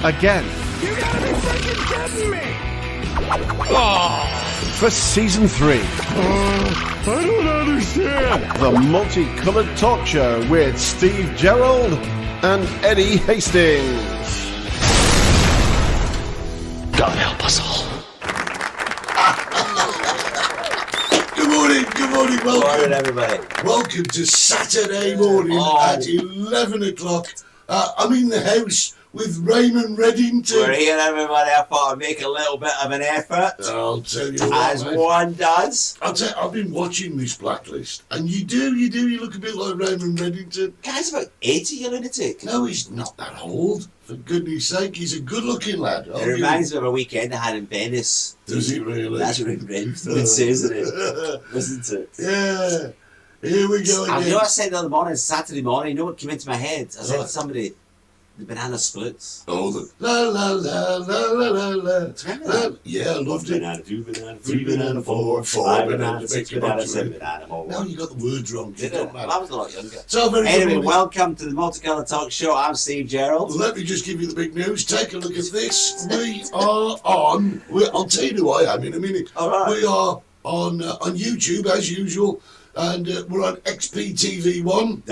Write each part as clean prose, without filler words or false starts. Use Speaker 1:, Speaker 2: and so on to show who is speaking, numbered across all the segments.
Speaker 1: again.
Speaker 2: You gotta be freaking kidding me!
Speaker 1: For season 3.
Speaker 2: I don't understand.
Speaker 1: The Multicoloured Talk Show with Steve Gerald and Eddie Hastings.
Speaker 3: God help us all.
Speaker 4: Good morning, welcome.
Speaker 3: Good morning, everybody.
Speaker 4: Welcome to Saturday morning at 11 o'clock. I'm in the house with Raymond Reddington.
Speaker 3: We're here, everybody. I thought I'd make a little bit of an effort.
Speaker 4: I'll tell you what,
Speaker 3: As
Speaker 4: mate.
Speaker 3: one does.
Speaker 4: I've been watching this Blacklist, and you look a bit like Raymond Reddington.
Speaker 3: Guy's about 80, you lunatic.
Speaker 4: No, he's not that old. For goodness sake, he's a good-looking lad.
Speaker 3: It reminds me of a weekend I had in Venice.
Speaker 4: Does he really?
Speaker 3: That's what it says, isn't it? Isn't it?
Speaker 4: Yeah. Here we go again.
Speaker 3: You know what I said the other morning, Saturday morning, you know what came into my head? I said to somebody, the banana splits.
Speaker 4: Oh, the la la la la la la la.
Speaker 3: Do you remember that?
Speaker 4: Yeah, I loved it.
Speaker 3: Banana, 2 banana,
Speaker 4: 3 banana, 4
Speaker 3: 5
Speaker 4: banana,
Speaker 3: banana, 6
Speaker 4: make a
Speaker 3: banana,
Speaker 4: bunch of
Speaker 3: 7
Speaker 4: it.
Speaker 3: banana, more.
Speaker 4: Now you got the words wrong. It
Speaker 3: Did
Speaker 4: don't
Speaker 3: it?
Speaker 4: matter.
Speaker 3: I was a lot younger.
Speaker 4: So very good
Speaker 3: Anyway,
Speaker 4: morning.
Speaker 3: welcome to the Multicoloured Talk Show. I'm Steve Gerald.
Speaker 4: Let me just give you the big news. Take a look at this. We are on. I'll tell you who I am in a minute.
Speaker 3: All right.
Speaker 4: We are on YouTube as usual, and we're on XPTV1.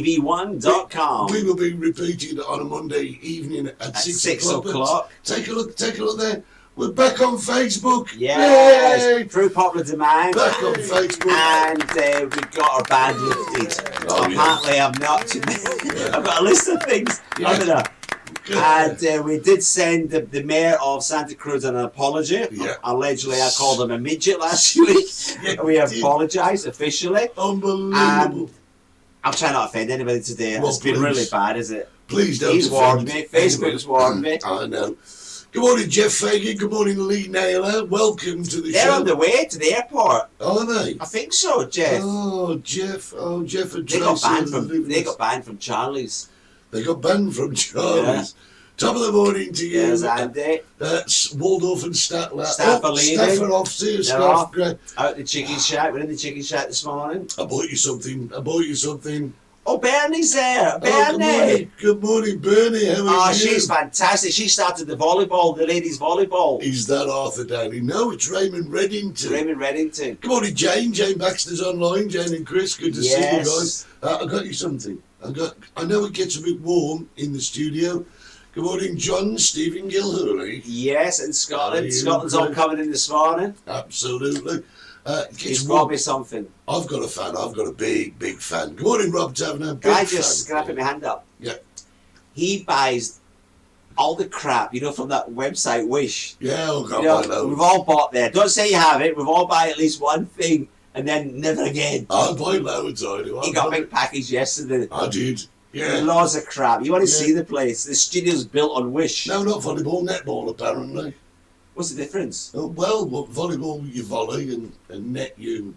Speaker 3: www.xptv1.com.
Speaker 4: We will be repeating on a Monday evening at 6 o'clock. Take a look there. We're back on Facebook.
Speaker 3: Yes,
Speaker 4: Yay!
Speaker 3: through popular demand.
Speaker 4: Back on Facebook.
Speaker 3: And we've got our band lifted.
Speaker 4: Oh, yeah.
Speaker 3: Apparently, I'm not. I've got a list of things.
Speaker 4: Yeah.
Speaker 3: I don't know. And we did send the mayor of Santa Cruz an apology.
Speaker 4: Yeah.
Speaker 3: Allegedly, I called him a midget last week.
Speaker 4: Yeah,
Speaker 3: We have
Speaker 4: you did.
Speaker 3: apologised officially.
Speaker 4: Unbelievable.
Speaker 3: I'm trying not to offend anybody today.
Speaker 4: Well,
Speaker 3: It's been
Speaker 4: please.
Speaker 3: really bad, is it?
Speaker 4: Please don't.
Speaker 3: He's
Speaker 4: offend
Speaker 3: warned me. Facebook's warned me.
Speaker 4: I know. Good morning, Jeff Fagan. Good morning, Lee Naylor. Welcome to the
Speaker 3: They're
Speaker 4: show.
Speaker 3: on the way to the airport.
Speaker 4: Are they?
Speaker 3: I think so, Jeff.
Speaker 4: Oh, Jeff and
Speaker 3: They got
Speaker 4: Tracy.
Speaker 3: banned from Charlie's.
Speaker 4: They got banned from Charlie's. Top of the morning to you.
Speaker 3: Yes, Andy.
Speaker 4: Waldorf and Statler.
Speaker 3: Staff are leaving.
Speaker 4: Staff are off. See you,
Speaker 3: They're
Speaker 4: staff.
Speaker 3: off.
Speaker 4: Great.
Speaker 3: Out the chicken shack. We're in the chicken shack this morning.
Speaker 4: I bought you something.
Speaker 3: Oh, Bernie's there.
Speaker 4: Oh,
Speaker 3: Bernie.
Speaker 4: good morning, Bernie. How
Speaker 3: Oh,
Speaker 4: are you?
Speaker 3: she's fantastic. She started the volleyball, the ladies' volleyball.
Speaker 4: Is that Arthur Downey? No, it's Raymond Reddington.
Speaker 3: Raymond Reddington.
Speaker 4: Good morning, Jane. Jane Baxter's online. Jane and Chris, good to see you guys. I got you something. I know it gets a bit warm in the studio. Good morning, John. Stephen Gilhurley.
Speaker 3: Yes, in Scotland.
Speaker 4: Are you
Speaker 3: Scotland's all
Speaker 4: good?
Speaker 3: coming in this morning.
Speaker 4: Absolutely.
Speaker 3: He's brought me something.
Speaker 4: I've got a fan. I've got a big fan. Good morning, Rob Taverner.
Speaker 3: Can I
Speaker 4: Big
Speaker 3: just
Speaker 4: fan.
Speaker 3: scrap my hand up?
Speaker 4: Yeah.
Speaker 3: He buys all the crap, from that website Wish.
Speaker 4: Yeah, I've got
Speaker 3: You know,
Speaker 4: my load.
Speaker 3: we've all bought there. Don't say you have it. We've all bought at least one thing and then never again.
Speaker 4: I buy loads, I do.
Speaker 3: He got a big package yesterday.
Speaker 4: I did. Yeah.
Speaker 3: Loads of crap. You want to
Speaker 4: Yeah.
Speaker 3: see the place? The studio's built on Wish.
Speaker 4: No, not volleyball, netball, apparently.
Speaker 3: What's the difference?
Speaker 4: Well, volleyball you volley and net you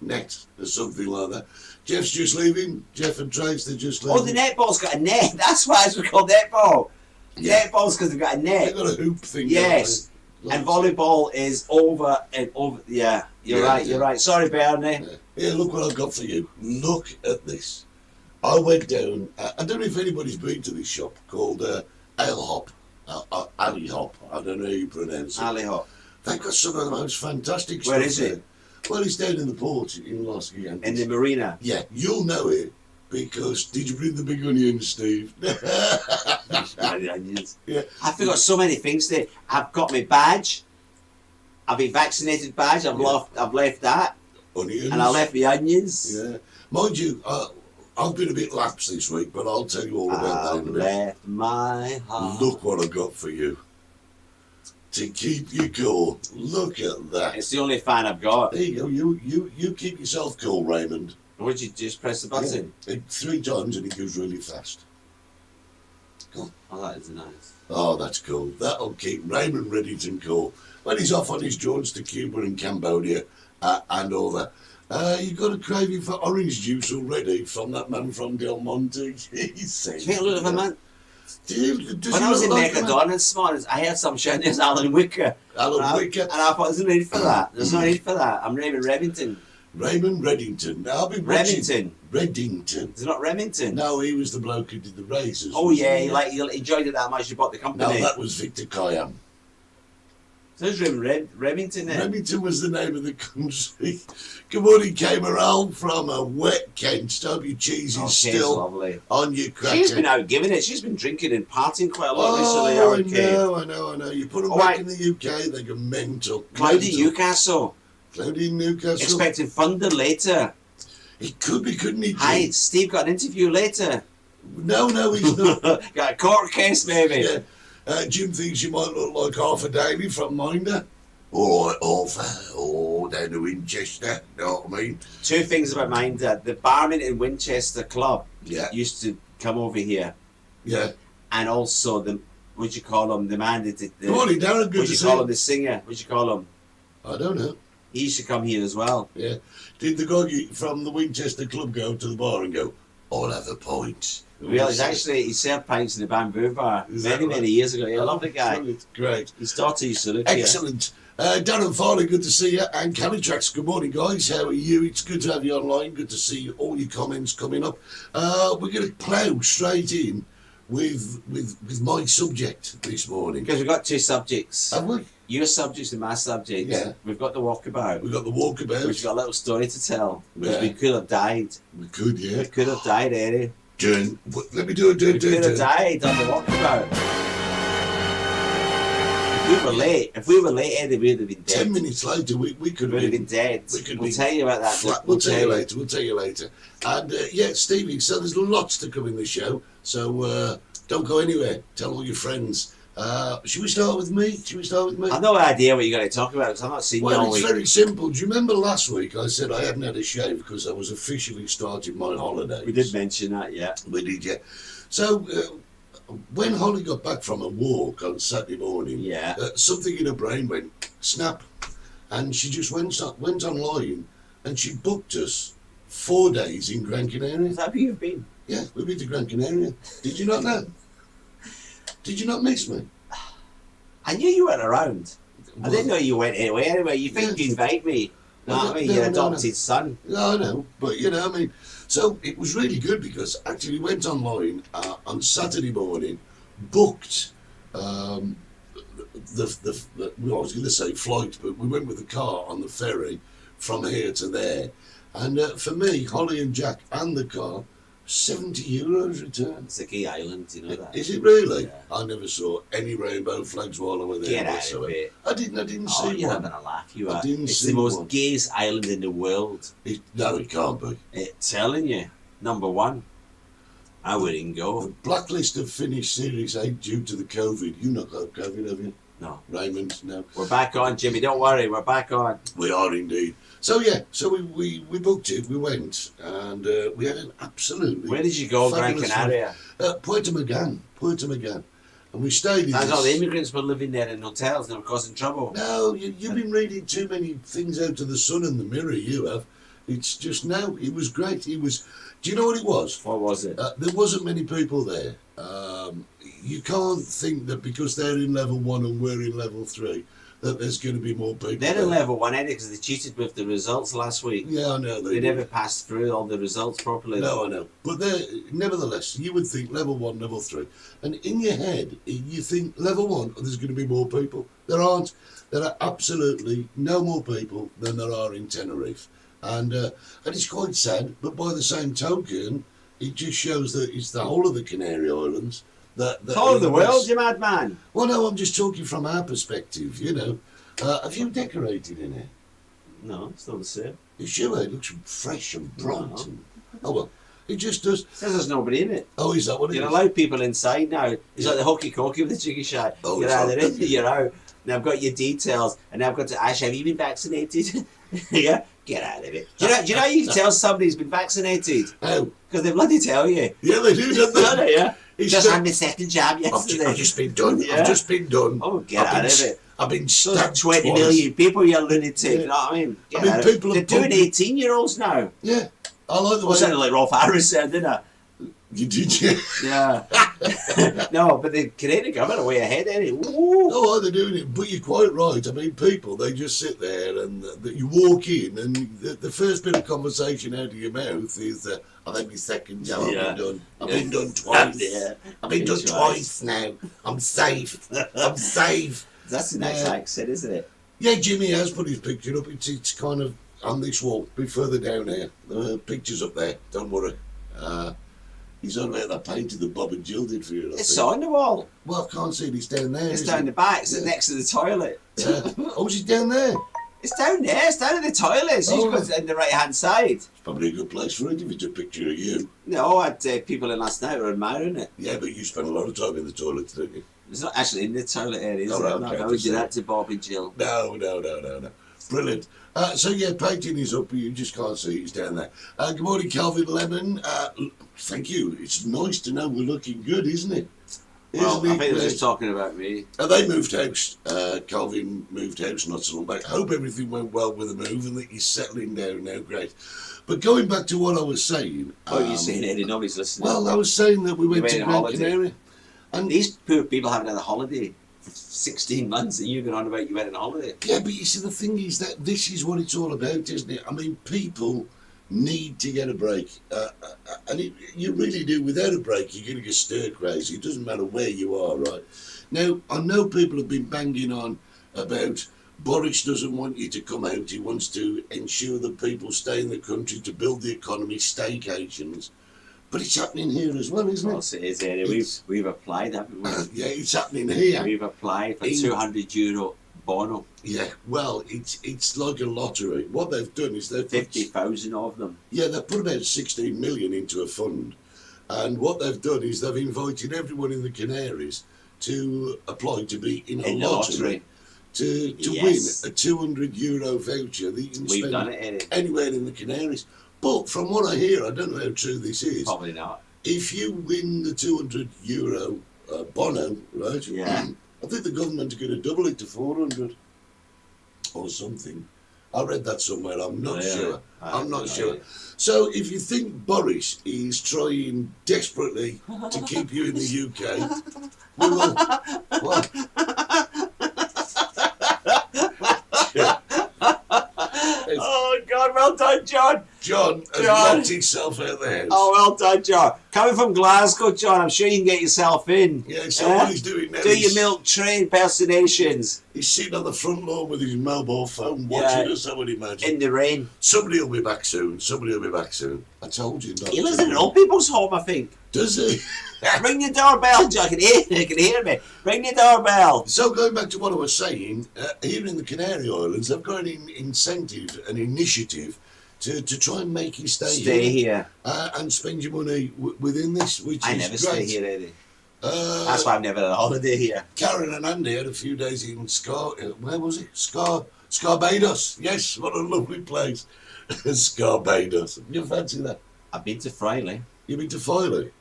Speaker 4: net or something like that. Jeff's just leaving. Jeff and Trace, they're just leaving.
Speaker 3: Oh, the netball's got a net. That's why it's called netball.
Speaker 4: Yeah.
Speaker 3: Netball's because they've got a
Speaker 4: They've
Speaker 3: net.
Speaker 4: got a hoop thing.
Speaker 3: Yes.
Speaker 4: don't they?
Speaker 3: And volleyball is over and over. Yeah, you're
Speaker 4: Yeah,
Speaker 3: right.
Speaker 4: yeah.
Speaker 3: You're right. Sorry, Bernie.
Speaker 4: Yeah. Here, look what I've got for you. Look at this. I went down. I don't know if anybody's been to this shop called Ale Hop. Ali Hop. I don't know how you pronounce it.
Speaker 3: Ali Hop.
Speaker 4: They've got some of the most fantastic
Speaker 3: Where
Speaker 4: stuff
Speaker 3: is it?
Speaker 4: there. Well, it's down in the port in Los Gigantes.
Speaker 3: In the marina.
Speaker 4: Yeah, you'll know it because did you bring the big onions, Steve?
Speaker 3: The onions.
Speaker 4: Yeah.
Speaker 3: I forgot so many things today. I've got my badge. I've been vaccinated badge. I've left that.
Speaker 4: Onions.
Speaker 3: And I left the onions.
Speaker 4: Yeah. Mind you, I've been a bit lapsed this week, but I'll tell you all about that
Speaker 3: I've
Speaker 4: in a minute.
Speaker 3: left my heart.
Speaker 4: Look what I've got for you. To keep you cool. Look at that.
Speaker 3: It's the only fan I've got.
Speaker 4: There you go. You keep yourself cool, Raymond.
Speaker 3: Would you just press the button?
Speaker 4: Yeah. 3 times and it goes really fast.
Speaker 3: Oh, that is nice.
Speaker 4: Oh, that's cool. That'll keep Raymond Reddington cool. When he's off on his jaunts to Cuba and Cambodia and all that. You've got a craving for orange juice already from that man from Del Monte. He's saying.
Speaker 3: Take a look at the man. When I was in
Speaker 4: Like
Speaker 3: Mercadona this morning, I heard some shouting, there's Alan Wicker.
Speaker 4: Alan Wicker.
Speaker 3: And I thought, there's no need for that. There's no need for that. I'm Raymond Reddington.
Speaker 4: Raymond Reddington. Now I've been watching.
Speaker 3: Remington.
Speaker 4: Reddington.
Speaker 3: Is it not Remington?
Speaker 4: No, he was the bloke who did the razors.
Speaker 3: Oh
Speaker 4: wasn't
Speaker 3: yeah,
Speaker 4: he?
Speaker 3: he enjoyed it that much. You bought the
Speaker 4: No,
Speaker 3: company.
Speaker 4: that was Victor Kayam.
Speaker 3: So there's Remington then.
Speaker 4: Remington was the name of the country. Good morning, Cameron from a wet Kent. Hope your cheese is still
Speaker 3: lovely.
Speaker 4: on your cracker.
Speaker 3: She's been out giving it. She's been drinking and partying quite a lot recently.
Speaker 4: Oh,
Speaker 3: Howard Kate.
Speaker 4: I know. You put them
Speaker 3: Oh,
Speaker 4: back
Speaker 3: right.
Speaker 4: in the UK, they go mental.
Speaker 3: Cloudy
Speaker 4: Mental.
Speaker 3: Newcastle.
Speaker 4: Cloudy Newcastle.
Speaker 3: Expecting thunder later.
Speaker 4: He could be, couldn't he?
Speaker 3: Hi,
Speaker 4: Jim?
Speaker 3: Steve got an interview later.
Speaker 4: No, he's not.
Speaker 3: Got a court case maybe.
Speaker 4: Yeah. Jim thinks you might look like Arthur Davey from Minder. Or Arthur, or down to Winchester, know what I mean?
Speaker 3: Two things about mine, Dad. The barman in Winchester Club
Speaker 4: Yeah.
Speaker 3: used to come over here.
Speaker 4: Yeah.
Speaker 3: And also the, what you call him, the man that did the,
Speaker 4: Good morning, Darren. Good
Speaker 3: what
Speaker 4: to
Speaker 3: you
Speaker 4: see
Speaker 3: call
Speaker 4: you.
Speaker 3: him, the singer, what you call him?
Speaker 4: I don't know.
Speaker 3: He used to come here as well.
Speaker 4: Yeah. Did the guy from the Winchester Club go to the bar and go, I'll have a pint?
Speaker 3: Well, he served pints in the bamboo bar
Speaker 4: Is that
Speaker 3: many
Speaker 4: right?
Speaker 3: years ago. Yeah, lovely guy.
Speaker 4: Brilliant. Great.
Speaker 3: His daughter used to live here.
Speaker 4: Excellent. Darren Farley, good to see you. And Camitrax, good morning, guys. How are you? It's good to have you online. Good to see all your comments coming up. We're going to plough straight in with my subject this morning.
Speaker 3: Because we've got two subjects.
Speaker 4: Have we?
Speaker 3: Your subjects and my subjects.
Speaker 4: Yeah.
Speaker 3: We've got the walkabout.
Speaker 4: We've got the walkabout.
Speaker 3: We've got a little story to tell. Because
Speaker 4: Yeah.
Speaker 3: we could have died.
Speaker 4: We could, yeah.
Speaker 3: We could have died, Eddie.
Speaker 4: Let me do it.
Speaker 3: We could have died on the walkabout. If we were late, Eddie, we'd have been dead.
Speaker 4: 10 minutes later, we could
Speaker 3: We'd have been dead. We'll tell you about that.
Speaker 4: We'll tell you later. And yeah, Stevie, so there's lots to come in the show. So don't go anywhere. Tell all your friends. Should we start with me?
Speaker 3: I've no idea what you're going to talk about because I've not seen you
Speaker 4: Well,
Speaker 3: all
Speaker 4: it's
Speaker 3: week.
Speaker 4: very simple. Do you remember last week I said I hadn't had a shave because I was officially starting my holidays?
Speaker 3: We did mention that, yeah.
Speaker 4: We did, yeah. So when Holly got back from a walk on Saturday morning,
Speaker 3: Yeah.
Speaker 4: Something in her brain went snap, and she just went online and she booked us 4 days in Gran Canaria.
Speaker 3: Is that where you've been?
Speaker 4: Yeah, we've been to Gran Canaria. Did you not know? Did you not miss me?
Speaker 3: I knew you weren't around. I
Speaker 4: Well,
Speaker 3: didn't know you went anywhere. Anyway, you think
Speaker 4: Yeah.
Speaker 3: you invite me.
Speaker 4: No,
Speaker 3: Know what I mean?
Speaker 4: no,
Speaker 3: Your
Speaker 4: no,
Speaker 3: adopted son.
Speaker 4: No, I know, but you know, I mean, so it was really good because actually we went online on Saturday morning, booked well, I was going to say flight, but we went with the car on the ferry from here to there, and for me, Holly and Jack and the car, €70 return.
Speaker 3: It's a key island, you know that.
Speaker 4: Is it really?
Speaker 3: Yeah.
Speaker 4: I never saw any rainbow flags while I was there.
Speaker 3: Get out of
Speaker 4: whatsoever.
Speaker 3: it.
Speaker 4: I didn't
Speaker 3: Oh,
Speaker 4: see
Speaker 3: you're
Speaker 4: one.
Speaker 3: having a laugh, you
Speaker 4: I
Speaker 3: are.
Speaker 4: didn't
Speaker 3: It's
Speaker 4: see
Speaker 3: the most
Speaker 4: one.
Speaker 3: gayest island in the world.
Speaker 4: No, it can't be.
Speaker 3: It's telling you. Number one. I wouldn't
Speaker 4: The
Speaker 3: go.
Speaker 4: Blacklist have finished Series 8 due to the COVID. You not got COVID, have you?
Speaker 3: No.
Speaker 4: Raymond, no.
Speaker 3: We're back on, Jimmy. Don't worry. We're back on.
Speaker 4: We are indeed. So yeah, so we booked it, we went, and we had an absolutely
Speaker 3: Where did you go, Gran
Speaker 4: fabulous
Speaker 3: Canaria?
Speaker 4: time. Puerto Magan. And we stayed in
Speaker 3: That's
Speaker 4: this...
Speaker 3: all the immigrants were living there in hotels and they were causing trouble.
Speaker 4: No, you've been reading too many things out of the Sun and the Mirror, you have. It's just, no, it was great. It was, do you know what it was?
Speaker 3: What was it?
Speaker 4: There wasn't many people there. You can't think that because they're in level 1 and we're in level 3 that there's going to be more people
Speaker 3: They're
Speaker 4: there.
Speaker 3: in level 1 Eddie because they cheated with the results last week.
Speaker 4: Yeah, I know.
Speaker 3: They
Speaker 4: did.
Speaker 3: never passed through all the results properly.
Speaker 4: No, I know. But they're, nevertheless, you would think level 1, level 3. And in your head, you think level 1, there's going to be more people. There aren't. There are absolutely no more people than there are in Tenerife. And it's quite sad, but by the same token, it just shows that it's the whole of the Canary Islands. That
Speaker 3: Whole of the
Speaker 4: are
Speaker 3: world,
Speaker 4: less-
Speaker 3: you madman.
Speaker 4: Well, no, I'm just talking from our perspective, you know. Have you decorated in it?
Speaker 3: No, it's not the same.
Speaker 4: You sure? It looks fresh and bright.
Speaker 3: No.
Speaker 4: And, oh, well, it just does.
Speaker 3: Says there's nobody in it.
Speaker 4: Oh, is that what it
Speaker 3: You're
Speaker 4: is?
Speaker 3: allowed people inside now. It's like the hokey cokey with the jiggy shot.
Speaker 4: Oh,
Speaker 3: You're
Speaker 4: it's
Speaker 3: either
Speaker 4: not-
Speaker 3: in, you're out. Now I've got your details, and now I've got to ask, have you been vaccinated? Yeah, get out of it. Do you know you can tell somebody's been vaccinated?
Speaker 4: Oh,
Speaker 3: Because they bloody tell you.
Speaker 4: yeah, they do, don't they?
Speaker 3: Don't they, yeah?
Speaker 4: It's
Speaker 3: Just
Speaker 4: not-
Speaker 3: had my second jab yesterday.
Speaker 4: I've just been done.
Speaker 3: Yeah.
Speaker 4: I've just been done.
Speaker 3: Oh, get
Speaker 4: I've
Speaker 3: out
Speaker 4: been,
Speaker 3: of it.
Speaker 4: I've been
Speaker 3: Those
Speaker 4: stabbed
Speaker 3: 20
Speaker 4: twice.
Speaker 3: million people, you lunatic.
Speaker 4: Yeah.
Speaker 3: You know what I mean? Get
Speaker 4: I mean,
Speaker 3: out of it.
Speaker 4: people are
Speaker 3: They're doing
Speaker 4: pumping-
Speaker 3: 18-year-olds now.
Speaker 4: Yeah, I like the
Speaker 3: I
Speaker 4: way.
Speaker 3: sounded like Rolf Harris said, didn't I?
Speaker 4: You did, you?
Speaker 3: Yeah. No, but the Canadian government are way ahead, Eddie. Ooh.
Speaker 4: Oh, they're doing it, but you're quite right. I mean, people, they just sit there and you walk in and the first bit of conversation out of your mouth is, I've had my second job,
Speaker 3: Yeah.
Speaker 4: I've been done twice.
Speaker 3: Yeah.
Speaker 4: I've been done
Speaker 3: That's right.
Speaker 4: twice now. I'm safe. I'm safe.
Speaker 3: That's a nice
Speaker 4: Yeah.
Speaker 3: accent, isn't it?
Speaker 4: Yeah, Jimmy has put his picture up. It's kind of on this wall, a bit further down here. The picture's up there, don't worry. He's on about that painting that Bob and Jill did for you. I
Speaker 3: It's
Speaker 4: think.
Speaker 3: on the wall.
Speaker 4: Well, I can't see it. It's down there.
Speaker 3: It's
Speaker 4: isn't
Speaker 3: down
Speaker 4: it?
Speaker 3: the back. It's
Speaker 4: Yeah.
Speaker 3: next to the toilet.
Speaker 4: Oh, is it down there?
Speaker 3: It's down there. It's down in the toilet. So
Speaker 4: Oh.
Speaker 3: you've got it on the right hand side.
Speaker 4: It's probably a good place for it if it's a picture of you.
Speaker 3: No, I had people in last night who were admiring it.
Speaker 4: Yeah, but you spend a lot of time in the toilet, don't you?
Speaker 3: It's not actually in the toilet area, is
Speaker 4: Oh,
Speaker 3: it?
Speaker 4: right,
Speaker 3: I'm not
Speaker 4: okay,
Speaker 3: going to
Speaker 4: just
Speaker 3: do
Speaker 4: saying.
Speaker 3: that to Bob and Jill.
Speaker 4: No. Brilliant. So, yeah, painting is up, but you just can't see it's down there. Good morning, Calvin Lemon. Thank you. It's nice to know we're looking good, isn't it?
Speaker 3: Well,
Speaker 4: Isn't
Speaker 3: I
Speaker 4: it
Speaker 3: think they're
Speaker 4: great?
Speaker 3: just talking about me.
Speaker 4: They moved house. Calvin moved house not so long back. Hope everything went well with the move and that he's settling down now. Great. But going back to what I was saying.
Speaker 3: What are you saying, Eddie? Nobody's listening.
Speaker 4: Well, I was saying that we went
Speaker 3: went
Speaker 4: to
Speaker 3: on
Speaker 4: Gran
Speaker 3: holiday.
Speaker 4: Canaria. And
Speaker 3: These poor people haven't had a holiday for 16 months and you've been on about you went on holiday.
Speaker 4: yeah, but you see, the thing is that this is what it's all about, isn't it? I mean, people need to get a break. And you really do. Without a break, you're going to get stir crazy. It doesn't matter where you are, right? Now, I know people have been banging on about Boris doesn't want you to come out. He wants to ensure that people stay in the country to build the economy, staycations. But it's happening here as well, isn't
Speaker 3: Of
Speaker 4: it?
Speaker 3: course it is, Eddie. We've applied, haven't we?
Speaker 4: Yeah, it's happening here.
Speaker 3: We've applied for
Speaker 4: In-
Speaker 3: €200 bono.
Speaker 4: Yeah, well, it's like a lottery. What they've done is they've put,
Speaker 3: 50,000 of them.
Speaker 4: yeah, they've put about 16 million into a fund, and what they've done is they've invited everyone in the Canaries to apply to be in a
Speaker 3: In the
Speaker 4: lottery,
Speaker 3: lottery.
Speaker 4: to
Speaker 3: Yes.
Speaker 4: win a €200 voucher that you can
Speaker 3: We've
Speaker 4: spend
Speaker 3: done it, Eddie.
Speaker 4: anywhere in the Canaries. But from what I hear, I don't know how true this is.
Speaker 3: Probably not.
Speaker 4: If you win the €200 bono, right?
Speaker 3: Yeah.
Speaker 4: I think the government are going to double it to 400 or something. I read that somewhere. I'm not
Speaker 3: Yeah,
Speaker 4: sure.
Speaker 3: I
Speaker 4: I'm not
Speaker 3: don't
Speaker 4: sure.
Speaker 3: know.
Speaker 4: So if you think Boris is trying desperately to keep you in the UK, we will. What?
Speaker 3: Oh, God, well done, John.
Speaker 4: John has
Speaker 3: John.
Speaker 4: locked himself out the house.
Speaker 3: Oh, well done, John. Coming from Glasgow, John, I'm sure you can get yourself in.
Speaker 4: Yeah, so what he's doing now
Speaker 3: Do your
Speaker 4: is
Speaker 3: milk tray impersonations
Speaker 4: he's sitting on the front lawn with his mobile phone watching us, I would imagine.
Speaker 3: in the rain.
Speaker 4: Somebody will be back soon. Somebody will be back soon. I told you not
Speaker 3: He
Speaker 4: to.
Speaker 3: lives in an old people's home, I think.
Speaker 4: Does he?
Speaker 3: Ring the doorbell, John. I can hear me. Ring the doorbell.
Speaker 4: So going back to what I was saying, here in the Canary Islands, they've got an incentive, an initiative to try and make you
Speaker 3: Stay here.
Speaker 4: and spend your money within this, which
Speaker 3: I
Speaker 4: is
Speaker 3: never
Speaker 4: great.
Speaker 3: stay here, Eddie.
Speaker 4: Uh,
Speaker 3: That's why I've never had a holiday here.
Speaker 4: Karen and Andy had a few days in where was it? Scarbados. Yes, what a lovely place. Scarbados. You fancy that?
Speaker 3: I've been to Friday.
Speaker 4: You've been to Filey?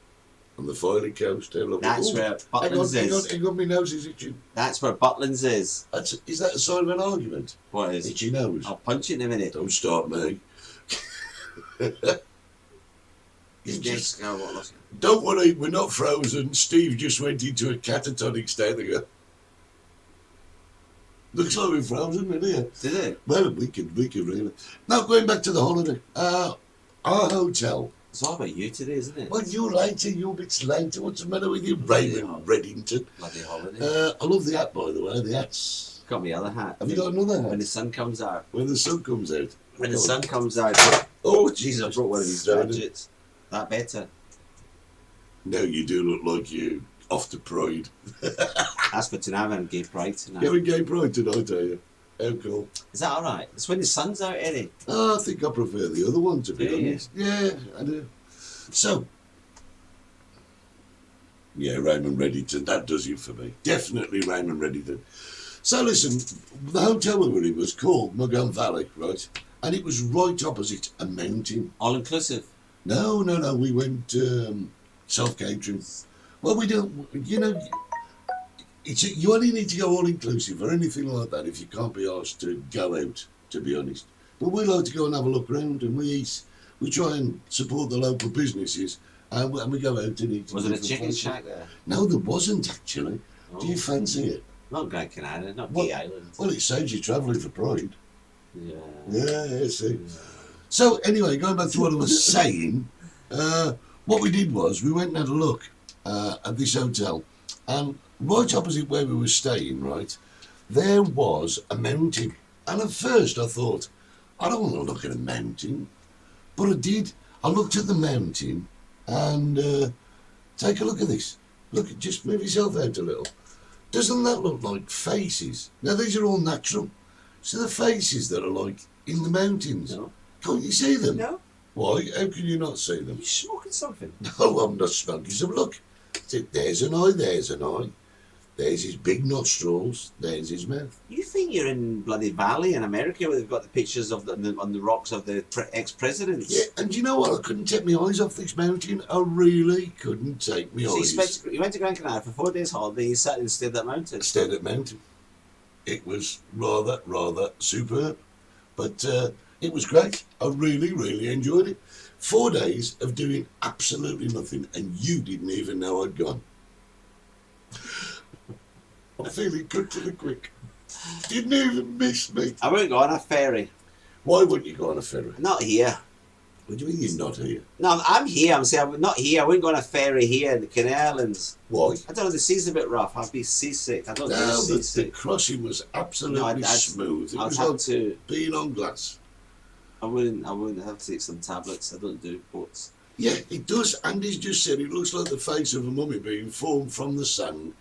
Speaker 4: On the Filey coast. Have a look.
Speaker 3: That's
Speaker 4: Ooh,
Speaker 3: where
Speaker 4: hang on,
Speaker 3: Butlins is.
Speaker 4: hang on, my nose is itchy.
Speaker 3: That's where Butlins is.
Speaker 4: Is that a sign of an argument?
Speaker 3: What is?
Speaker 4: Itchy nose.
Speaker 3: I'll punch it in a minute.
Speaker 4: Don't start me. You
Speaker 3: It's
Speaker 4: just-
Speaker 3: next. Oh, what was it?
Speaker 4: don't worry, we're not frozen. Steve just went into a catatonic state ago. Looks like we're frozen, isn't it?
Speaker 3: Did it?
Speaker 4: Well, we could really. Now, going back to the holiday. Our hotel.
Speaker 3: It's all about you today, isn't it?
Speaker 4: Well, you're later, you're a bit later. What's the matter with you, Raymond Reddington?
Speaker 3: Bloody holiday.
Speaker 4: I love the hat, by the way. The hat's.
Speaker 3: Got my other hat.
Speaker 4: Have you got another hat?
Speaker 3: When the sun comes out.
Speaker 4: When the sun comes out.
Speaker 3: When the sun comes out.
Speaker 4: Oh,
Speaker 3: Jesus, I brought one of these
Speaker 4: Standing.
Speaker 3: gadgets. That better.
Speaker 4: No, you do look like you. Off to Pride.
Speaker 3: That's for tonight. I'm gay pride tonight.
Speaker 4: You're in Gay Pride tonight, are you? How cool.
Speaker 3: Is that alright? It's when the sun's out, Eddie.
Speaker 4: Oh, I think I prefer the other one, to be
Speaker 3: Do you?
Speaker 4: honest. Yeah, I do. So, yeah, Raymond Reddington, that does you for me. Definitely Raymond Reddington. So listen, the hotel we were in was called Mugum Valley, right? And it was right opposite a mountain.
Speaker 3: All inclusive.
Speaker 4: No, we went self-catering. Well, we don't, you know, you only need to go all-inclusive or anything like that if you can't be asked to go out, to be honest. But we like to go and have a look around and we try and support the local businesses And we go out and eat.
Speaker 3: Was there a chicken shack there?
Speaker 4: No, there wasn't actually.
Speaker 3: Oh.
Speaker 4: Do you fancy it?
Speaker 3: Not Gran Canaria, not
Speaker 4: Well-
Speaker 3: Gay Island.
Speaker 4: Well, it saves you travelling for pride.
Speaker 3: Yeah.
Speaker 4: Yeah, see. So anyway, going back to what I was saying, what we did was we went and had a look at this hotel, and right opposite where we were staying, right, there was a mountain. And at first I thought, I don't want to look at a mountain, but I did. I looked at the mountain, and take a look at this. Look, just move yourself out a little. Doesn't that look like faces? Now these are all natural. So the faces that are like in the mountains.
Speaker 3: No.
Speaker 4: Can't you see them?
Speaker 3: No?
Speaker 4: Why? How can you not see them?
Speaker 3: You're smoking something.
Speaker 4: No, I'm not smoking some. Look, there's an eye, there's an eye. There's his big nostrils, there's his mouth.
Speaker 3: You think you're in bloody Valley in America where they've got the pictures of on the rocks of the ex-presidents?
Speaker 4: Yeah, and you know what? I couldn't take my eyes off this mountain. I really couldn't take my
Speaker 3: So
Speaker 4: eyes.
Speaker 3: you went to Gran Canaria for 4 days holiday, you sat and stared at that mountain.
Speaker 4: Stared at mountain. It was rather superb. But it was great. I really enjoyed it. 4 days of doing absolutely nothing, and you didn't even know I'd gone. I'm feeling good to the quick. Didn't even miss me.
Speaker 3: I wouldn't go on a ferry.
Speaker 4: Why wouldn't you go on a ferry?
Speaker 3: Not here.
Speaker 4: What do you mean you're not here?
Speaker 3: No, I'm here. I'm saying I'm not here. I wouldn't go on a ferry here in the Canary Islands.
Speaker 4: Why?
Speaker 3: I don't know, the sea's a bit rough. I'd be seasick. I don't
Speaker 4: No,
Speaker 3: get
Speaker 4: the
Speaker 3: seasick.
Speaker 4: crossing was absolutely smooth. It
Speaker 3: I'd
Speaker 4: was
Speaker 3: have
Speaker 4: like
Speaker 3: to.
Speaker 4: being on glass.
Speaker 3: I wouldn't have to take some tablets. I don't do boats.
Speaker 4: Yeah, it does. Andy's just said it looks like the face of a mummy being formed from the sand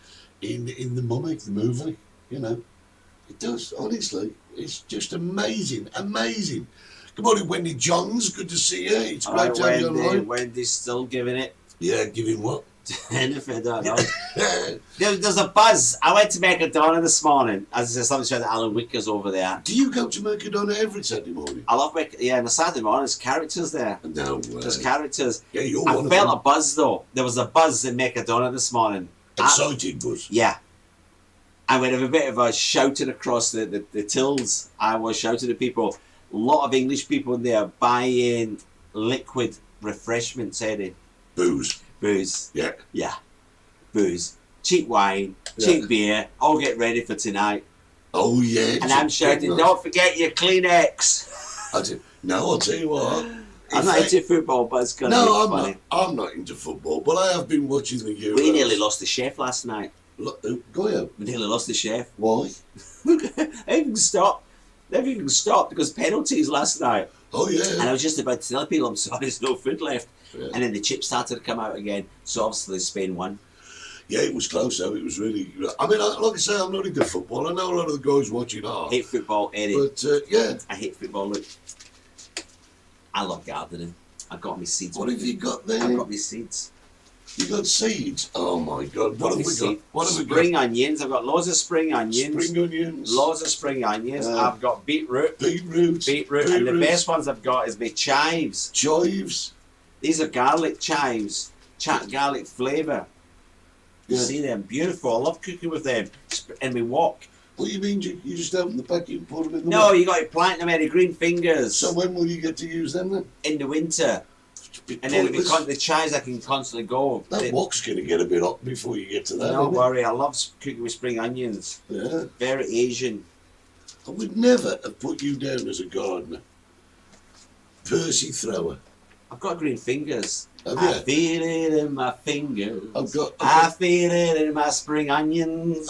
Speaker 4: in the Mummy, the movie. You know, it does. Honestly, it's just amazing. Good morning, Wendy Johns. Good to see you. It's
Speaker 3: All
Speaker 4: great
Speaker 3: right,
Speaker 4: to have you online.
Speaker 3: Wendy's still giving it.
Speaker 4: Yeah, giving what?
Speaker 3: Anything, I don't know. There's a buzz. I went to Mercadona this morning. As I said, something showed that Alan Wicker's over there.
Speaker 4: Do you go to Mercadona every Saturday morning?
Speaker 3: I love on a Saturday morning, there's characters there.
Speaker 4: No way.
Speaker 3: There's characters.
Speaker 4: Yeah, you're
Speaker 3: I
Speaker 4: one of
Speaker 3: felt
Speaker 4: them.
Speaker 3: a buzz though. There was a buzz in Mercadona this morning.
Speaker 4: Excited buzz.
Speaker 3: Yeah. I went a bit of a shouting across the tills. I was shouting at people. A lot of English people in there buying liquid refreshments, Eddie.
Speaker 4: Booze.
Speaker 3: Booze.
Speaker 4: Yeah.
Speaker 3: Yeah. Booze. Cheap wine,
Speaker 4: Yeah.
Speaker 3: cheap beer, all get ready for tonight.
Speaker 4: Oh yeah.
Speaker 3: And I'm shouting, don't forget your Kleenex.
Speaker 4: I'll tell you what.
Speaker 3: I'm not into football, but it's going to
Speaker 4: No,
Speaker 3: be funny.
Speaker 4: I'm not into football, but I have been watching the Euros.
Speaker 3: We nearly lost the chef last night.
Speaker 4: Go ahead.
Speaker 3: We nearly lost the chef.
Speaker 4: Why?
Speaker 3: Everything stopped. Everything stopped because penalties last night.
Speaker 4: Oh yeah.
Speaker 3: And I was just about to tell people, I'm sorry, there's no food left.
Speaker 4: Yeah.
Speaker 3: And then the chips started to come out again. So obviously Spain won.
Speaker 4: Yeah, it was close though. It was really. I mean, like I say, I'm not into football. I know a lot of the guys watching are.
Speaker 3: I hate football, Eddie.
Speaker 4: But yeah.
Speaker 3: I hate football. Look, I love gardening. I got me seeds.
Speaker 4: What have you got there?
Speaker 3: I got me seeds.
Speaker 4: You got seeds. Oh my God! What have we got? What have we got?
Speaker 3: Spring onions. I've got loads of spring onions.
Speaker 4: Spring onions.
Speaker 3: Loads of spring onions. I've got beetroot.
Speaker 4: Beetroot.
Speaker 3: And the best ones I've got is my chives.
Speaker 4: Chives.
Speaker 3: These are garlic chives. Garlic flavour. You
Speaker 4: Yeah.
Speaker 3: see them? Beautiful. I love cooking with them. And we wok.
Speaker 4: What do you mean? You just open the packet and put them in the
Speaker 3: No,
Speaker 4: wok?
Speaker 3: you got to plant them, Eddie. Green fingers.
Speaker 4: So when will you get to use them then?
Speaker 3: In the winter. And then the chives I can constantly go.
Speaker 4: That wok's going to get a bit hot before you get to that.
Speaker 3: Don't
Speaker 4: isn't it?
Speaker 3: worry, I love cooking with spring onions.
Speaker 4: Yeah.
Speaker 3: Very Asian.
Speaker 4: I would never have put you down as a gardener. Percy thrower.
Speaker 3: I've got green fingers.
Speaker 4: Have
Speaker 3: I
Speaker 4: you?
Speaker 3: feel it in my fingers.
Speaker 4: I've
Speaker 3: I feel it in my spring onions.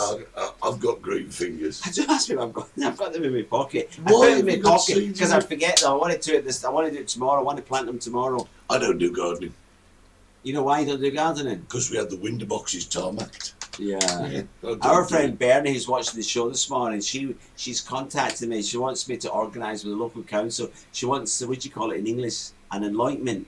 Speaker 4: I've got green fingers.
Speaker 3: I don't ask me if I've got them in my pocket. I
Speaker 4: Why
Speaker 3: put them
Speaker 4: have
Speaker 3: in my
Speaker 4: you got
Speaker 3: pocket
Speaker 4: seeds
Speaker 3: because
Speaker 4: in
Speaker 3: I
Speaker 4: it?
Speaker 3: forget them. I want to do it I want to do it tomorrow. I want to plant them tomorrow.
Speaker 4: I don't do gardening
Speaker 3: You know why you don't do gardening?
Speaker 4: because we had the window boxes tarmacked.
Speaker 3: Yeah.
Speaker 4: I don't
Speaker 3: Our
Speaker 4: do
Speaker 3: friend
Speaker 4: it.
Speaker 3: Bernie, who's watching the show this morning, she's contacted me. She wants me to organise with the local council. She wants, what do you call it in English? An anointment.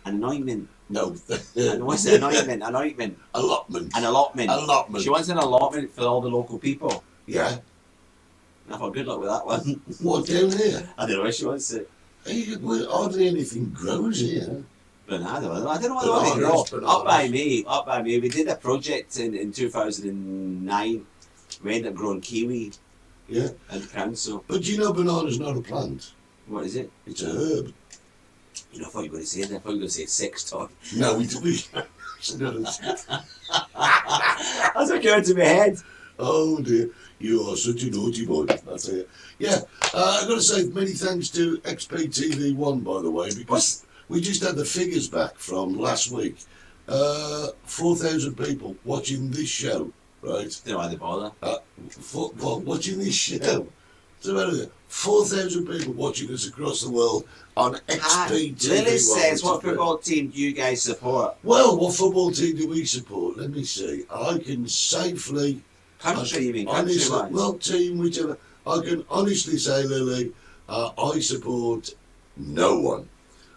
Speaker 3: An anointment.
Speaker 4: No.
Speaker 3: And what's an anointment? Anointment.
Speaker 4: Allotment.
Speaker 3: An allotment.
Speaker 4: Allotment.
Speaker 3: She wants an allotment for all the local people.
Speaker 4: Yeah.
Speaker 3: I thought, good luck with that one.
Speaker 4: What, down here?
Speaker 3: I don't know where she wants it.
Speaker 4: Hey, well, hardly anything grows here.
Speaker 3: But I don't know. I don't know what they grow.
Speaker 4: Bananas.
Speaker 3: Up by me. We did a project in 2009. We ended up growing kiwi
Speaker 4: Yeah.
Speaker 3: at the council.
Speaker 4: But you know banana's not a plant.
Speaker 3: What is it?
Speaker 4: It's a herb.
Speaker 3: You know, I thought you were going to say that. I thought you were going to say sex toy.
Speaker 4: No, we
Speaker 3: That's what came into my head.
Speaker 4: Oh dear, you are such a naughty boy. I'll tell you. Yeah, I've got to say many thanks to XPTV1, by the way, because we just had the figures back from last week. 4,000 people watching this show, right?
Speaker 3: Don't know why they bother.
Speaker 4: Watching this show. So 4,000 people watching us across the world on XPTV1.
Speaker 3: Lily says, what football team do you guys support?
Speaker 4: Well, what football team do we support? Let me see. I can safely...
Speaker 3: Country, you mean?
Speaker 4: Honestly,
Speaker 3: Country-wise?
Speaker 4: well, team, whichever. I can honestly say, Lily, I support no one.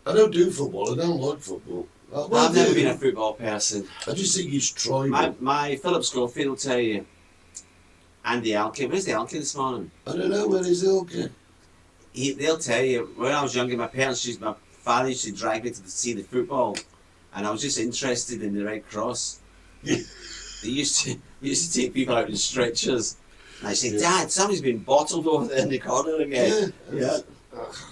Speaker 4: I don't do football. I don't like football.
Speaker 3: I've never been a football person.
Speaker 4: I just think it's tribal.
Speaker 3: My Philip Schofield will tell you. Andy Alkin. Where's the Alkin this morning?
Speaker 4: I don't know, where is Ilke?
Speaker 3: They'll tell you. When I was younger, my father used to drag me to see the football, and I was just interested in the Red Cross. They used to take people out in stretchers. And I said, Dad, somebody's been bottled over there in the corner again. Yeah.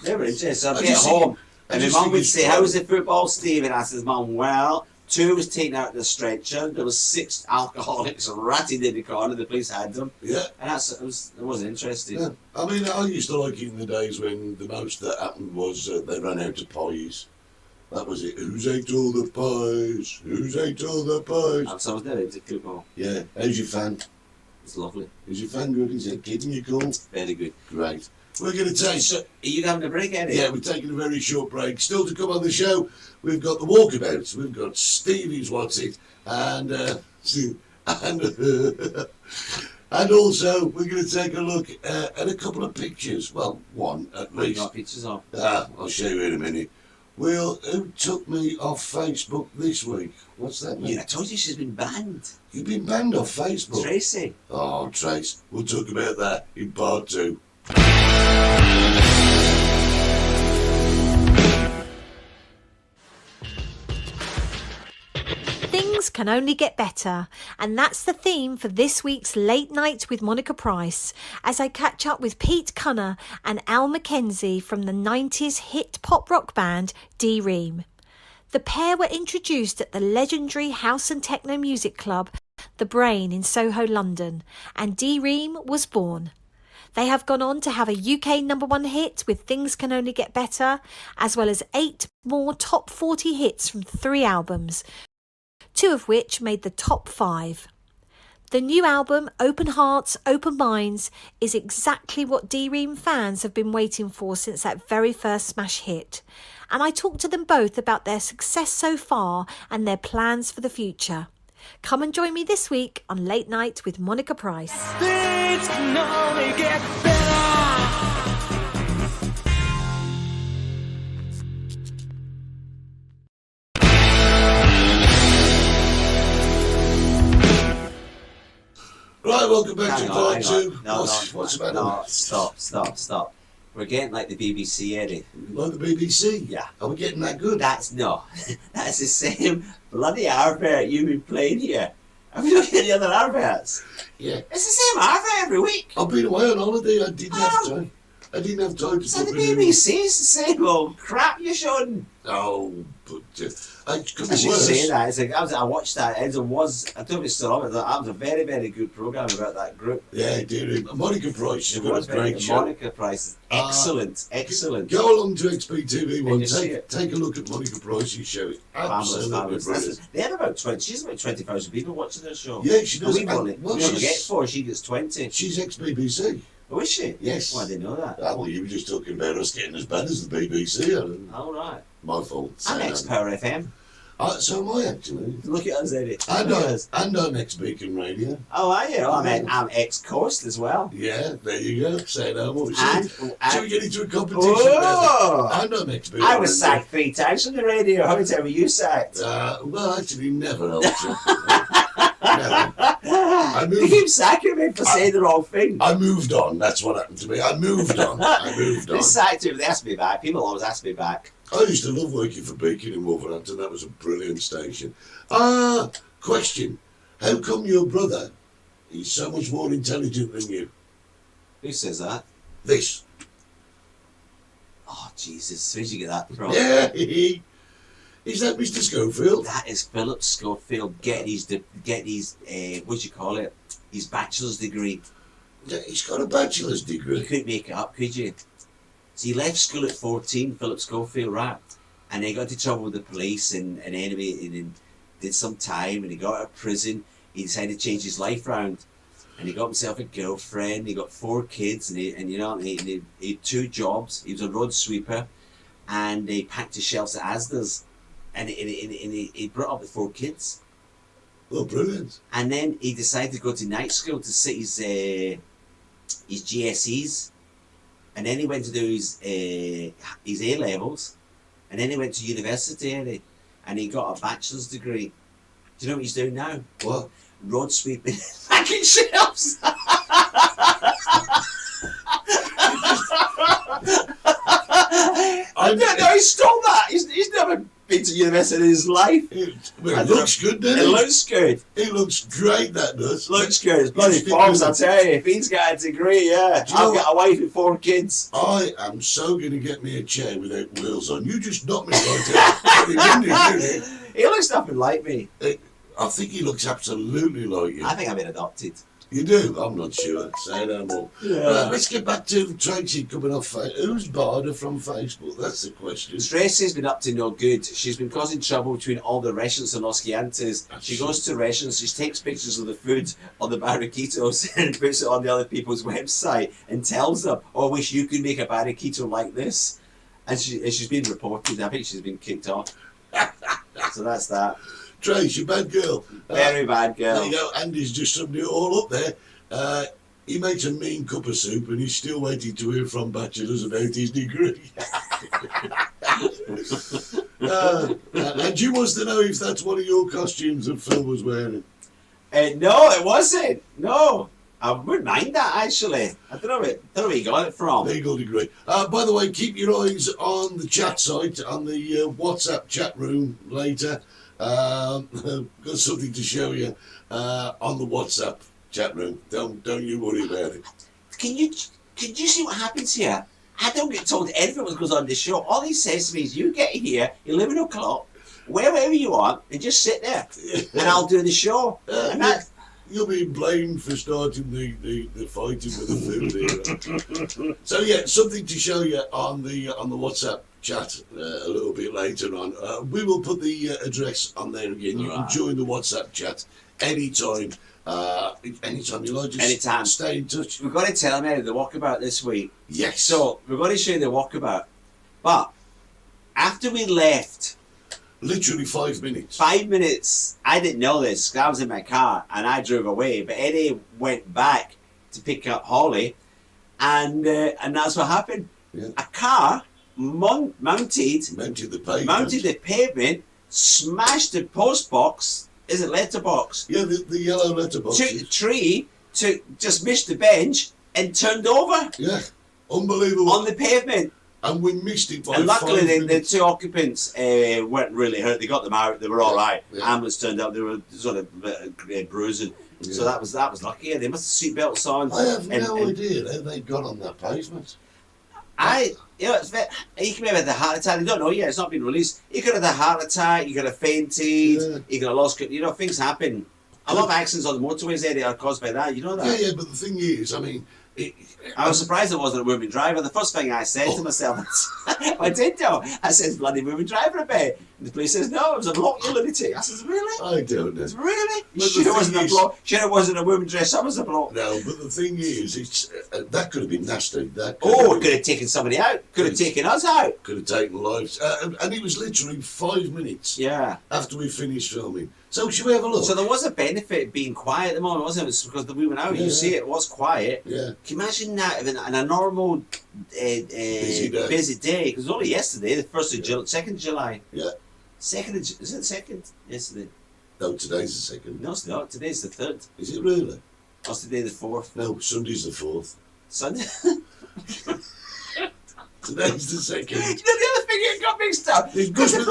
Speaker 3: They were interested. So I'd get home, and my mum would say, how's the football, Steve? And I said, Mum, well, 2 was taken out of the stretcher. There was 6 alcoholics ratting in the corner. The police had them.
Speaker 4: Yeah.
Speaker 3: And I wasn't interested.
Speaker 4: Yeah. I mean, I used to like it in the days when the most that happened was they ran out of pies. That was it. Who's ate all the pies? Who's ate all the pies?
Speaker 3: And so I was never into football.
Speaker 4: Yeah. How's your fan?
Speaker 3: It's lovely.
Speaker 4: Is your fan good? Is it kidding you cool?
Speaker 3: Very good.
Speaker 4: Great. We're going to take...
Speaker 3: So, are you having a break, Eddie?
Speaker 4: Yeah, we're taking a very short break. Still to come on the show, we've got the walkabouts. We've got Stevie's What's It, and and also we're going to take a look at a couple of pictures. Well, one at
Speaker 3: What you
Speaker 4: least.
Speaker 3: got pictures of?
Speaker 4: I'll show you in a minute. Well, who took me off Facebook this week? What's that mean?
Speaker 3: Yeah, I told you she's been banned.
Speaker 4: You've been banned off Facebook.
Speaker 3: Tracy.
Speaker 4: Oh, Trace. We'll talk about that in part 2.
Speaker 5: Things can only get better, and that's the theme for this week's Late Night with Monica Price, as I catch up with Pete Cunner and Al McKenzie from the 90s hit pop rock band D-Ream. The pair were introduced at the legendary house and techno music club The Brain in Soho, London, and D-Ream was born. They have gone on to have a UK #1 hit with Things Can Only Get Better, as well as 8 more top 40 hits from 3 albums, 2 of which made the top 5. The new album, Open Hearts, Open Minds, is exactly what D-Ream fans have been waiting for since that very first smash hit. And I talked to them both about their success so far and their plans for the future. Come and join me this week on Late Night with Monica Price.
Speaker 2: Things can only get better.
Speaker 4: Right, welcome back to
Speaker 3: Hang on,
Speaker 4: part
Speaker 3: hang
Speaker 4: 2.
Speaker 3: on. No,
Speaker 4: What's the matter?
Speaker 3: no, stop. We're getting like the BBC, Eddie.
Speaker 4: Like the BBC?
Speaker 3: Yeah.
Speaker 4: Are we getting that good?
Speaker 3: That's the same bloody advert you've been playing here. Have you looked at the other adverts?
Speaker 4: Yeah.
Speaker 3: It's the same advert every week.
Speaker 4: I've been away on holiday. I didn't have time. I didn't have time to
Speaker 3: So the
Speaker 4: put it in.
Speaker 3: BBC is the same old crap you're showing.
Speaker 4: Oh, but it could
Speaker 3: I
Speaker 4: be
Speaker 3: should
Speaker 4: worse.
Speaker 3: say that. It's like, I watched that. I don't know if it's still on. That was a very, very good programme about that group.
Speaker 4: Yeah, dear. Monica Price, she's
Speaker 3: It
Speaker 4: got
Speaker 3: was
Speaker 4: a great show.
Speaker 3: Monica Price. Excellent.
Speaker 4: Go along to XPTV1.
Speaker 3: Can you see it?
Speaker 4: Take a look at Monica Price's show. It's absolutely
Speaker 3: Fabulous.
Speaker 4: brilliant.
Speaker 3: They have about 20. She's about 20,000 people watching their show.
Speaker 4: Yeah, she does.
Speaker 3: We only get 4. She gets 20.
Speaker 4: She's ex-BBC.
Speaker 3: Oh, is she?
Speaker 4: Yes.
Speaker 3: Oh, I didn't know that.
Speaker 4: Well, you were just talking about us getting as bad as the BBC.
Speaker 3: All right.
Speaker 4: My fault.
Speaker 3: I'm ex-Power FM.
Speaker 4: So am I, actually.
Speaker 3: Look at us, Eddie.
Speaker 4: And
Speaker 3: Look at us.
Speaker 4: I'm ex-Beacon Radio.
Speaker 3: Oh, are you? Oh, I'm ex-Coast as well.
Speaker 4: Yeah, there you go. Say no more.
Speaker 3: And-
Speaker 4: Should we get into a competition?
Speaker 3: Oh!
Speaker 4: And I'm ex-Beacon
Speaker 3: I was
Speaker 4: Radio.
Speaker 3: sacked 3 times on the radio. How many times were you sacked?
Speaker 4: Well, actually, never helped you. Never.
Speaker 3: You keep sacking me for saying the wrong thing.
Speaker 4: I moved on. That's what happened to me. I moved on.
Speaker 3: They sacked me. They asked me back. People always ask me back.
Speaker 4: I used to love working for Beacon in Wolverhampton. That was a brilliant station. Question. How come your brother is so much more intelligent than you?
Speaker 3: Who says that?
Speaker 4: This.
Speaker 3: Oh, Jesus, where'd you get that from?
Speaker 4: Yeah, is that Mr. Schofield?
Speaker 3: That is Philip Schofield getting his, what do you call it? His bachelor's degree.
Speaker 4: Yeah, he's got a bachelor's
Speaker 3: You
Speaker 4: degree.
Speaker 3: couldn't make it up, could you? So he left school at 14, Philip Schofield, right? And he got into trouble with the police and anyway, and did some time, and he got out of prison. He decided to change his life round, and he got himself a girlfriend. He got 4 kids, and he had 2 jobs. He was a road sweeper, and he packed his shelves at Asda's, and he brought up the 4 kids.
Speaker 4: Oh, brilliant.
Speaker 3: And then he decided to go to night school to sit his GCSEs, and then he went to do his A-levels, and then he went to university, and he got a bachelor's degree. Do you know what he's doing now?
Speaker 4: What?
Speaker 3: Road sweeping, packing shelves. I don't know, he stole that. He's never been to university in his life.
Speaker 4: It looks good, doesn't
Speaker 3: It
Speaker 4: it?
Speaker 3: looks good.
Speaker 4: It looks great, that does.
Speaker 3: Looks good. It's bloody
Speaker 4: You stick
Speaker 3: Forbes,
Speaker 4: with
Speaker 3: I
Speaker 4: it.
Speaker 3: tell you. If he's got a degree, yeah.
Speaker 4: Do you know
Speaker 3: I've got a wife and 4 kids.
Speaker 4: I am so going to get me a chair without wheels on. You just knocked me right out.
Speaker 3: He looks nothing like me.
Speaker 4: I think he looks absolutely like you.
Speaker 3: I think I've been adopted.
Speaker 4: You do? I'm not sure. Say no more.
Speaker 3: Yeah.
Speaker 4: Let's get back to Tracy coming off. Who's barred her from Facebook? That's the question.
Speaker 3: Tracy's been up to no good. She's been causing trouble between all the restaurants in Los Giantes. She goes to restaurants, she takes pictures of the food on the barraquitos and puts it on the other people's website and tells them, oh, I wish you could make a barraquito like this. And she's been reported. I think she's been kicked off. So that's that.
Speaker 4: Trace, you bad girl.
Speaker 3: Very bad
Speaker 4: There
Speaker 3: girl.
Speaker 4: you go. Andy's just summed it all up there. He makes a mean cup of soup and he's still waiting to hear from bachelors about his degree. And Jim wants to know if that's one of your costumes that Phil was wearing.
Speaker 3: No, it wasn't. No. I wouldn't mind that, actually. I don't know where you got it from.
Speaker 4: Legal degree. By the way, keep your eyes on the chat site, on the WhatsApp chat room later. Got something to show you on the WhatsApp chat room. Don't you worry about it.
Speaker 3: Can you see what happens here? I don't get told anything what goes on this show. All he says to me is, you get here 11 o'clock, wherever you want, and just sit there, and I'll do the show. And that's...
Speaker 4: You'll be blamed for starting the fighting with the food here. So yeah, something to show you on the WhatsApp chat a little bit later on. We will put the address on there again. You can join the WhatsApp chat anytime. Anytime you like, just
Speaker 3: Anytime.
Speaker 4: stay in touch.
Speaker 3: We've got to tell them the walkabout this week.
Speaker 4: Yes.
Speaker 3: So we're going to show you the walkabout. But after we left,
Speaker 4: Literally 5 minutes.
Speaker 3: 5 minutes, I didn't know this, 'cause I was in my car and I drove away, but Eddie went back to pick up Holly, and that's what happened.
Speaker 4: Yeah.
Speaker 3: A car mounted
Speaker 4: the pavement.
Speaker 3: the pavement, smashed the post box, is it letterbox,
Speaker 4: Yeah, the yellow letterbox.
Speaker 3: took the tree, just missed the bench and turned over
Speaker 4: Yeah, unbelievable.
Speaker 3: on the pavement.
Speaker 4: And we missed it by
Speaker 3: And luckily
Speaker 4: 5
Speaker 3: the
Speaker 4: minutes.
Speaker 3: 2 occupants weren't really hurt. They got them out. They were all right.
Speaker 4: Yeah.
Speaker 3: Ambulance turned up. They were sort of bruising. So
Speaker 4: Yeah.
Speaker 3: that was lucky. They must have seatbelts on.
Speaker 4: I have no
Speaker 3: and
Speaker 4: idea how they got on that pavement.
Speaker 3: It's you can have had a heart attack. They don't know yet. It's not been released. You could have had a heart attack. You could have fainted.
Speaker 4: Yeah.
Speaker 3: You could have lost. Things happen. A lot of accidents on the motorways area are caused by that. You know that.
Speaker 4: Yeah, but the thing is, I mean,
Speaker 3: I was surprised it wasn't a woman driver. The first thing I said to myself, I did know. I said, bloody woman driver a bit. And the police says, no, it was a bloke, you lunatic. I says, really?
Speaker 4: I don't know.
Speaker 3: Really?
Speaker 4: But the
Speaker 3: Sure it
Speaker 4: thing
Speaker 3: wasn't a
Speaker 4: is-
Speaker 3: bloke. Sure it wasn't a woman dressed up as a bloke.
Speaker 4: No, but the thing is, it's that could have been nasty. That
Speaker 3: Oh, it could have taken somebody out. Could have
Speaker 4: Yes.
Speaker 3: taken us out.
Speaker 4: could have taken lives. And it was literally 5 minutes
Speaker 3: Yeah.
Speaker 4: after we finished filming. So should we have a look?
Speaker 3: So there was a benefit being quiet at the moment, wasn't it? It was because we went out,
Speaker 4: Yeah.
Speaker 3: you see it was quiet.
Speaker 4: Yeah.
Speaker 3: Can you imagine that in a normal busy day? Because only yesterday, the 1st of July, 2nd of July.
Speaker 4: Yeah.
Speaker 3: Is it the 2nd? Yesterday.
Speaker 4: No, today's the 2nd.
Speaker 3: No, it's not. Today's the 3rd.
Speaker 4: Is it really?
Speaker 3: What's today, the 4th?
Speaker 4: No, Sunday's the 4th.
Speaker 3: Sunday.
Speaker 4: Today's the 2nd.
Speaker 3: You know, the other thing you got mixed up?
Speaker 4: It
Speaker 3: Because
Speaker 4: must
Speaker 3: the
Speaker 4: be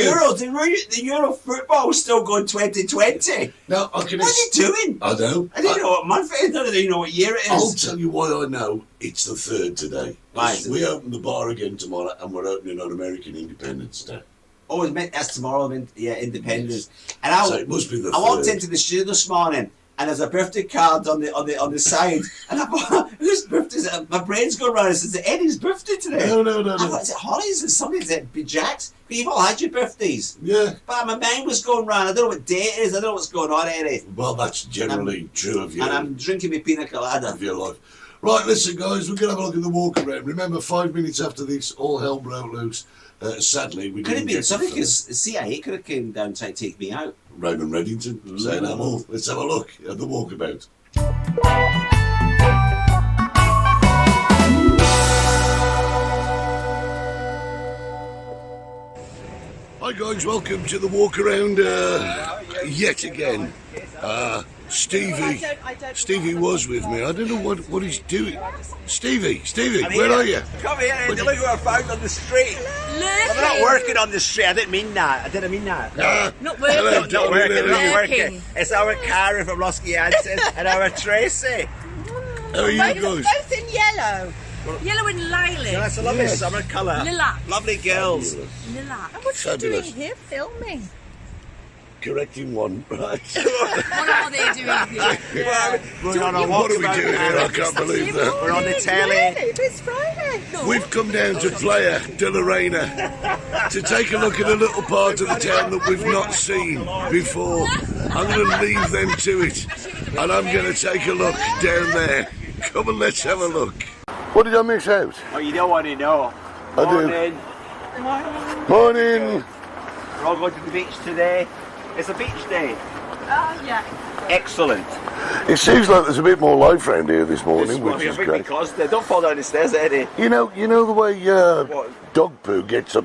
Speaker 4: the
Speaker 3: bloody
Speaker 4: third.
Speaker 3: Euros, the Euro football's still going 2020.
Speaker 4: Now, I can...
Speaker 3: What's he doing?
Speaker 4: I know.
Speaker 3: I didn't know what month it is. I don't even know what year it
Speaker 4: I'll
Speaker 3: is.
Speaker 4: tell you why I know it's the 3rd today.
Speaker 3: Why is it?
Speaker 4: We open the bar again tomorrow and we're opening on American Independence Day.
Speaker 3: Oh, it's meant that's tomorrow. Independence. And
Speaker 4: So it must be the
Speaker 3: I walked
Speaker 4: 3rd.
Speaker 3: into the studio this morning, and there's a birthday card on the side, and I thought, whose birthday is it? My brain's going round. It says it's Eddie's birthday today.
Speaker 4: No.
Speaker 3: I thought, is it Holly's? Is it somebody? Is it Jack's? But you've all had your birthdays.
Speaker 4: Yeah.
Speaker 3: But my mind was going round. I don't know what day it is. I don't know what's going on, Eddie.
Speaker 4: Well, that's generally true of you.
Speaker 3: And I'm drinking my pina colada.
Speaker 4: Of your life. Right, listen, guys, we're going to have a look at the walk around. Remember, 5 minutes after this, all hell broke loose. Sadly, we
Speaker 3: Could have
Speaker 4: didn't
Speaker 3: been
Speaker 4: get
Speaker 3: something
Speaker 4: the
Speaker 3: because the CIA could have came down to take me out.
Speaker 4: Raymond Reddington saying that all. Let's have a look at the walkabout. Hi guys, welcome to the walk around yet again. Stevie was with me. I don't know what he's doing. Stevie, where are you?
Speaker 6: Come here, Andy. Look what I found on the street. I'm not working on the street. I didn't mean that.
Speaker 7: Not working.
Speaker 4: Hello,
Speaker 6: Not working. Not
Speaker 7: Working.
Speaker 6: working. It's our Karen from Losky Hansen and our Tracy.
Speaker 4: How are you guys?
Speaker 7: Both in yellow. Yellow and lilac.
Speaker 6: That's a lovely summer colour.
Speaker 7: Lilac.
Speaker 6: Lovely girls.
Speaker 7: Lilac.
Speaker 5: And what's
Speaker 4: Fabulous.
Speaker 5: she doing here filming?
Speaker 4: Correcting one, right?
Speaker 7: What are they doing here?
Speaker 6: We're on a
Speaker 4: What are we
Speaker 6: walkabout
Speaker 4: doing here? I
Speaker 6: now.
Speaker 4: can't believe that.
Speaker 6: We're on the telly.
Speaker 5: It's Friday.
Speaker 4: We've come down to Playa de la Reina to take a look at a little part of the town that we've not seen before. I'm going to leave them to it, and I'm going to take a look down there. Come on, let's have a look. What did I miss out?
Speaker 6: Oh, you don't want to know.
Speaker 4: I do.
Speaker 6: Morning.
Speaker 4: Morning.
Speaker 6: We're all going to the beach today. It's a beach day.
Speaker 7: Oh, yeah.
Speaker 6: Excellent.
Speaker 4: It seems like there's a bit more life around here this morning, which is great.
Speaker 6: Because don't fall down the stairs, Eddie.
Speaker 4: You know the way
Speaker 6: What?
Speaker 4: dog poo gets up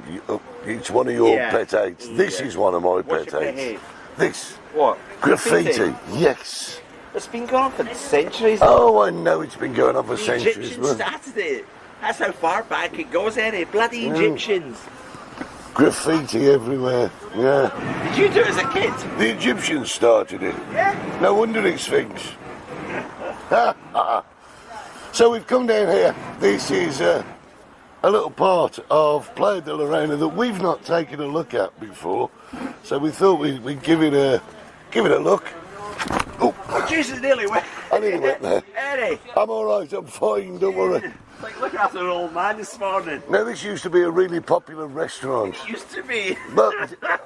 Speaker 4: each one of your
Speaker 6: Yeah.
Speaker 4: pet hates. This is one of my
Speaker 6: What's
Speaker 4: pet
Speaker 6: your pet
Speaker 4: hates.
Speaker 6: hate?
Speaker 4: This
Speaker 6: What?
Speaker 4: graffiti. Yes.
Speaker 6: It's been going on for centuries.
Speaker 4: Oh, I know it's been going on for
Speaker 6: The
Speaker 4: centuries.
Speaker 6: Egyptians
Speaker 4: But
Speaker 6: started it. That's how far back it goes, Eddie. Bloody Egyptians.
Speaker 4: graffiti everywhere. Yeah.
Speaker 6: Did you do it as a kid?
Speaker 4: The Egyptians started it.
Speaker 6: Yeah.
Speaker 4: No wonder it's Sphinx. So we've come down here. This is a little part of Playa de la Reina that we've not taken a look at before. So we thought we'd give it a look. Oh,
Speaker 6: Oh, Jesus, nearly went.
Speaker 4: I nearly went there.
Speaker 6: Eddie,
Speaker 4: I'm all right. I'm fine. Don't worry.
Speaker 6: like looking after an old man this morning.
Speaker 4: Now this used to be a really popular restaurant,
Speaker 6: Used to be.
Speaker 4: but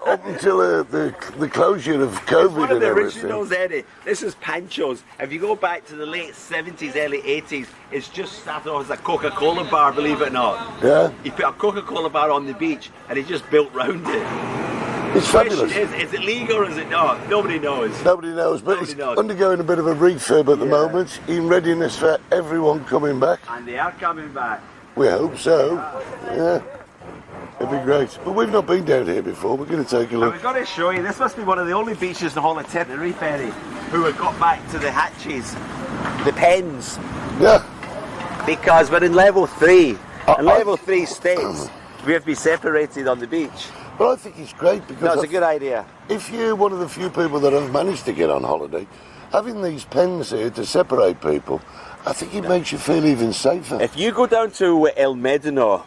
Speaker 4: up until the closure of COVID
Speaker 6: One of
Speaker 4: and
Speaker 6: the
Speaker 4: everything.
Speaker 6: originals, Eddie. This is Pancho's. If you go back to the late 70s, early 80s, it's just started off as a Coca-Cola bar, believe it or not.
Speaker 4: Yeah,
Speaker 6: He put a Coca-Cola bar on the beach and he just built round it.
Speaker 4: it's
Speaker 6: Question
Speaker 4: fabulous.
Speaker 6: is it legal or is it not? Nobody knows.
Speaker 4: Nobody knows, but
Speaker 6: Nobody
Speaker 4: it's
Speaker 6: knows.
Speaker 4: undergoing a bit of a refurb at the
Speaker 6: Yeah.
Speaker 4: moment, in readiness for everyone coming back.
Speaker 6: And they are coming back.
Speaker 4: We hope so. Yeah, it'd be great. But we've not been down here before. We're going to take a
Speaker 6: And
Speaker 4: look.
Speaker 6: we've got to show you, this must be one of the only beaches in the whole of Tenerife, Eddie, who have got back to the hatches, the pens,
Speaker 4: Yeah,
Speaker 6: because we're in level 3.
Speaker 4: I-
Speaker 6: And level 3 states we have to be separated on the beach.
Speaker 4: but I think it's great because
Speaker 6: That's a good idea.
Speaker 4: if you're one of the few people that have managed to get on holiday, having these pens here to separate people, I think it makes you feel even safer.
Speaker 6: If you go down to El Medino,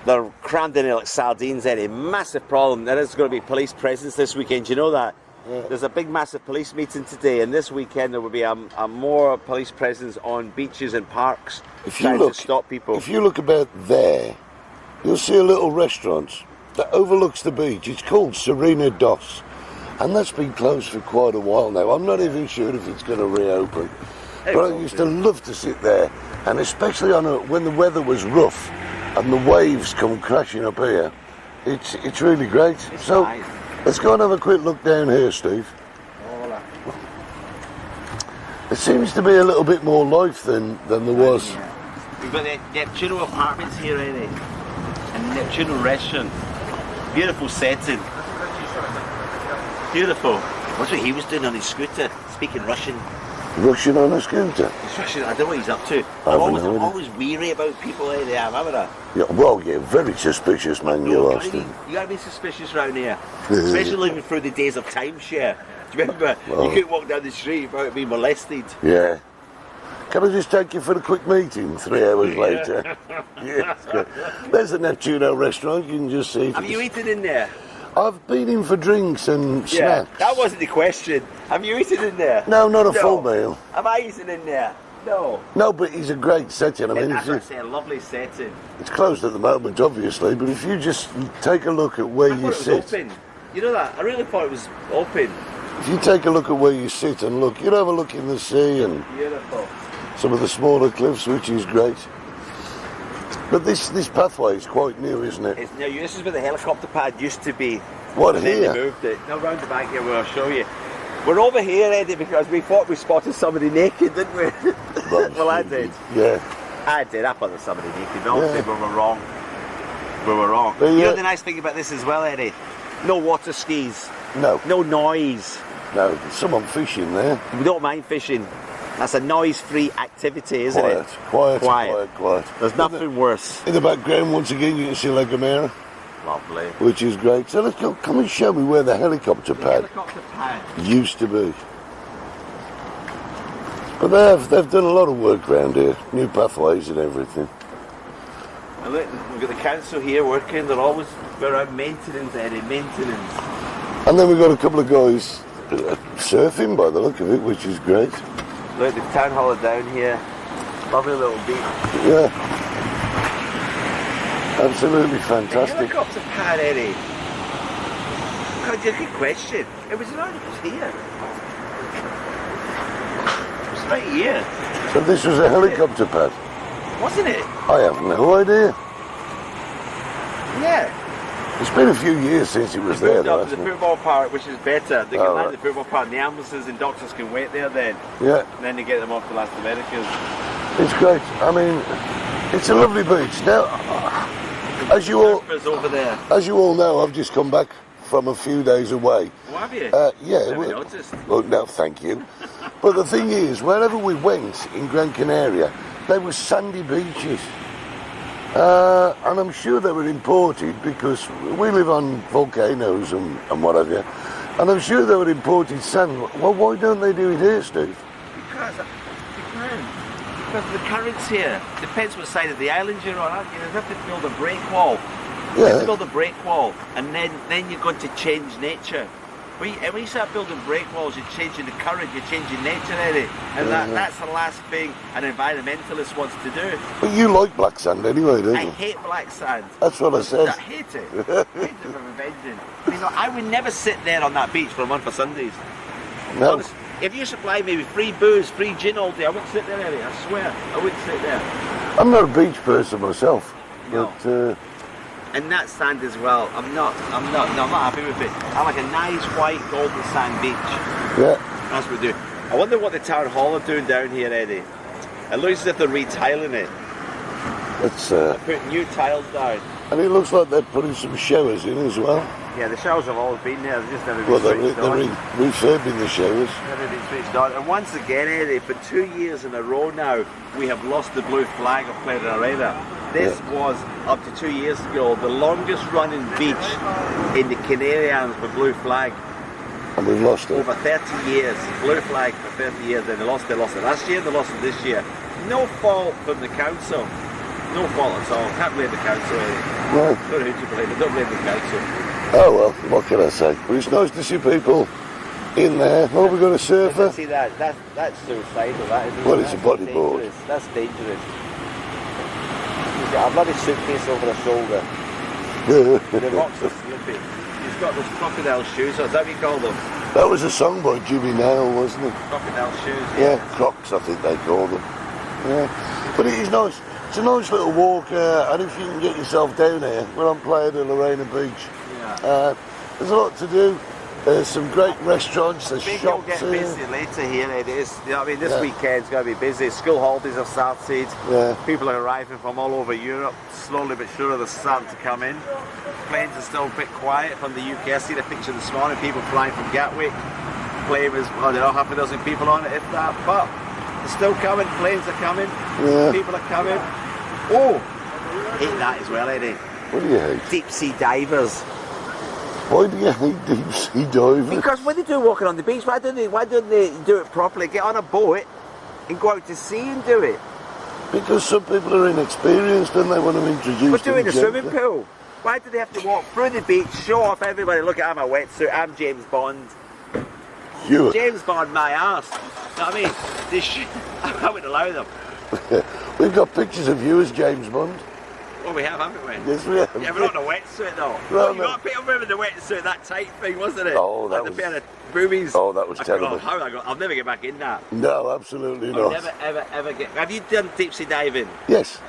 Speaker 6: they're crammed in there like sardines, Eddie. Massive problem. There is going to be police presence this weekend. You know that?
Speaker 4: Yeah.
Speaker 6: There's a big, massive police meeting today, and this weekend there will be a more police presence on beaches and parks trying to stop people.
Speaker 4: If you look about there, you'll see a little restaurant that overlooks the beach. It's called Serena Dos, and that's been closed for quite a while now. I'm not even sure if it's going to reopen. But I used to love to sit there, and especially when the weather was rough and the waves come crashing up here, it's really great. So
Speaker 6: nice.
Speaker 4: let's go and have a quick look down here, Steve. There seems to be a little bit more life than there was.
Speaker 6: We've got the Neptuno apartments here, Eddie, and Neptuno restaurant. Beautiful setting. Beautiful. What's what he was doing on his scooter? Speaking Russian.
Speaker 4: Rushing on a scooter.
Speaker 6: He's rushing. I don't know what he's up to.
Speaker 4: I've
Speaker 6: I'm
Speaker 4: no idea.
Speaker 6: always weary about people like that, haven't I?
Speaker 4: Yeah, well, yeah, very suspicious, man, you are, Steve.
Speaker 6: You gotta be suspicious around here. Especially living through the days of timeshare. Do you remember?
Speaker 4: Well.
Speaker 6: You couldn't walk down the street without being molested.
Speaker 4: Yeah. Can I just take you for a quick meeting 3 hours later? Yeah. Good. There's the Neptuno restaurant. You can just see.
Speaker 6: Have you eaten in there?
Speaker 4: I've been in for drinks and
Speaker 6: Yeah.
Speaker 4: snacks.
Speaker 6: That wasn't the question. Have you eaten in there?
Speaker 4: No, not a full meal.
Speaker 6: Have I eaten in there? No.
Speaker 4: No, but it's a great setting. I mean,
Speaker 6: That's
Speaker 4: if
Speaker 6: what I
Speaker 4: you,
Speaker 6: say, a lovely setting.
Speaker 4: it's closed at the moment, obviously, but if you just take a look at where
Speaker 6: I
Speaker 4: you
Speaker 6: thought it was
Speaker 4: sit,
Speaker 6: open. You know that? I really thought it was open.
Speaker 4: if you take a look at where you sit and look, you'd have a look in the sea and
Speaker 6: Beautiful.
Speaker 4: some of the smaller cliffs, which is great. But this pathway is quite new, isn't it?
Speaker 6: It's, now, this is where the helicopter pad used to be.
Speaker 4: What,
Speaker 6: And then
Speaker 4: here?
Speaker 6: they moved it. Now round the back here where I'll show you. We're over here, Eddie, because we thought we spotted somebody naked, didn't we? Well, I did.
Speaker 4: Yeah.
Speaker 6: I did. I thought there was somebody naked. No,
Speaker 4: Yeah.
Speaker 6: we were wrong. We were wrong.
Speaker 4: But
Speaker 6: You
Speaker 4: yeah.
Speaker 6: know the nice thing about this as well, Eddie? No water skis.
Speaker 4: No,
Speaker 6: No noise.
Speaker 4: no, there's someone fishing there.
Speaker 6: We don't mind fishing. That's a noise-free activity, isn't
Speaker 4: Quiet,
Speaker 6: it?
Speaker 4: quiet,
Speaker 6: Quiet.
Speaker 4: quiet, quiet.
Speaker 6: There's nothing worse.
Speaker 4: In the background, once again, you can see La Gomera,
Speaker 6: Lovely.
Speaker 4: which is great. So let's go, come and show me where the helicopter
Speaker 6: The
Speaker 4: pad
Speaker 6: helicopter pad.
Speaker 4: used to be. But they've done a lot of work around here, new pathways and everything.
Speaker 6: And look, we've got the council here working. They're always around maintenance, Eddie. Maintenance.
Speaker 4: And then we've got a couple of guys surfing by the look of it, which is great.
Speaker 6: Look, the town hall are down here. Lovely little beach.
Speaker 4: Yeah. Absolutely
Speaker 6: The
Speaker 4: fantastic.
Speaker 6: helicopter pad, Eddie. God, a good question. It was around, it was here. It was right here,
Speaker 4: So this was a helicopter pad.
Speaker 6: wasn't it?
Speaker 4: I have no idea.
Speaker 6: Yeah.
Speaker 4: It's been a few years since it was there,
Speaker 6: Moved
Speaker 4: though,
Speaker 6: up to the
Speaker 4: hasn't it?
Speaker 6: football park, which is better. They can
Speaker 4: Oh,
Speaker 6: land
Speaker 4: right.
Speaker 6: the football park, and the ambulances and doctors can wait there then.
Speaker 4: Yeah,
Speaker 6: And then they get them off to Las Americas.
Speaker 4: it's great. I mean, it's a lovely beach. Now, as you
Speaker 6: Surfers over there.
Speaker 4: all know, I've just come back from a few days away.
Speaker 6: Oh, have you?
Speaker 4: Yeah.
Speaker 6: Never noticed.
Speaker 4: Well, no, thank you. But the thing is, wherever we went in Gran Canaria, they were sandy beaches. And I'm sure they were imported because we live on volcanoes and what have you. And I'm sure they were imported sand. Well, why don't they do it here, Steve?
Speaker 6: Because they can. Because of the currents here. Depends what side of the island you're on, aren't you? They have to build a break wall. You have to
Speaker 4: Yeah.
Speaker 6: build a break wall, and then you're going to change nature. When you start building break walls, you're changing the current, you're changing nature, Eddie. And that's the last thing an environmentalist wants to do.
Speaker 4: But you like black sand anyway, don't
Speaker 6: I
Speaker 4: you?
Speaker 6: hate black sand.
Speaker 4: That's what I said.
Speaker 6: I hate it. I hate it for revenging. You know, I would never sit there on that beach for a month of Sundays.
Speaker 4: No.
Speaker 6: Honest, if you supplied me with free booze, free gin all day, I wouldn't sit there, Eddie. I swear, I wouldn't sit there.
Speaker 4: I'm not a beach person myself.
Speaker 6: No.
Speaker 4: But,
Speaker 6: And that sand as well, I'm not happy with it. I like a nice white golden sand beach.
Speaker 4: yeah.
Speaker 6: That's what we do. I wonder what the town hall are doing down here, Eddie. It looks as if they're retiling it.
Speaker 4: It's,
Speaker 6: Putting new tiles down.
Speaker 4: and it looks like they're putting some showers in as well.
Speaker 6: Yeah, the showers have always been there, they've just never
Speaker 4: Well,
Speaker 6: been
Speaker 4: they're,
Speaker 6: switched on.
Speaker 4: refurbing the showers.
Speaker 6: Never been switched on. And once again, Eddie, for 2 years in a row now, we have lost the blue flag of Playa Arena. This was, up to 2 years ago, the longest running beach in the Canary Islands with blue flag.
Speaker 4: And we've lost it.
Speaker 6: Over 30 years, blue flag for 30 years, and they lost it last year, they lost it this year. No fault from the council. No fault at all. Can't blame the council, Eddie.
Speaker 4: No.
Speaker 6: Don't know who to blame, but don't blame the council.
Speaker 4: Oh well, what can I say? But it's nice to see people in there. Oh, we've got a surfer.
Speaker 6: See that's suicidal, that isn't it?
Speaker 4: Well, it's a
Speaker 6: That's
Speaker 4: bodyboard.
Speaker 6: dangerous. That's dangerous. He's got a bloody suitcase over the shoulder. The rocks are slippy. He's got those crocodile shoes, or is that what you call them?
Speaker 4: That was a song by Jimmy Nail, wasn't it?
Speaker 6: Crocodile shoes.
Speaker 4: Yeah, Crocs, I think they call them. Yeah, but it is nice. It's a nice little walk, and if you can get yourself down here, we're on Playa de Lorena Beach.
Speaker 6: Yeah.
Speaker 4: There's a lot to do. There's some great restaurants, there's
Speaker 6: I think it'll
Speaker 4: shops
Speaker 6: get
Speaker 4: here.
Speaker 6: busy later here, it is. You know what I mean? This
Speaker 4: Yeah.
Speaker 6: weekend's going to be busy. School holidays have started.
Speaker 4: Yeah.
Speaker 6: People are arriving from all over Europe. Slowly but surely they're starting to come in. Planes are still a bit quiet from the UK. I seen a picture this morning, people flying from Gatwick. claim is, well, there are half a dozen people on it, if that, but they're still coming, planes are coming, people are coming. Oh, hate that as well, Eddie.
Speaker 4: What do you hate?
Speaker 6: Deep sea divers.
Speaker 4: Why do you hate deep sea diving?
Speaker 6: Because what they do walking on the beach, why don't they do it properly? Get on a boat and go out to sea and do it.
Speaker 4: Because some people are inexperienced and they want to introduce
Speaker 6: But doing
Speaker 4: them
Speaker 6: a swimming
Speaker 4: gently.
Speaker 6: pool. Why do they have to walk through the beach, show off everybody, look at I'm a wetsuit, I'm James Bond.
Speaker 4: You.
Speaker 6: James Bond my ass. You know what I mean? I wouldn't allow them.
Speaker 4: We've got pictures of you as James Bond.
Speaker 6: Well, we have, haven't we?
Speaker 4: Yes, we have.
Speaker 6: Yeah, but not a wetsuit though.
Speaker 4: No,
Speaker 6: Oh, you got to pick up with the wetsuit, that tight thing, wasn't it?
Speaker 4: Oh, that
Speaker 6: like
Speaker 4: was...
Speaker 6: the pair of boobies.
Speaker 4: Oh, that was terrible.
Speaker 6: I'll never get back in that.
Speaker 4: No, absolutely
Speaker 6: I'll
Speaker 4: not.
Speaker 6: never, ever get... Have you done deep sea diving?
Speaker 4: Yes,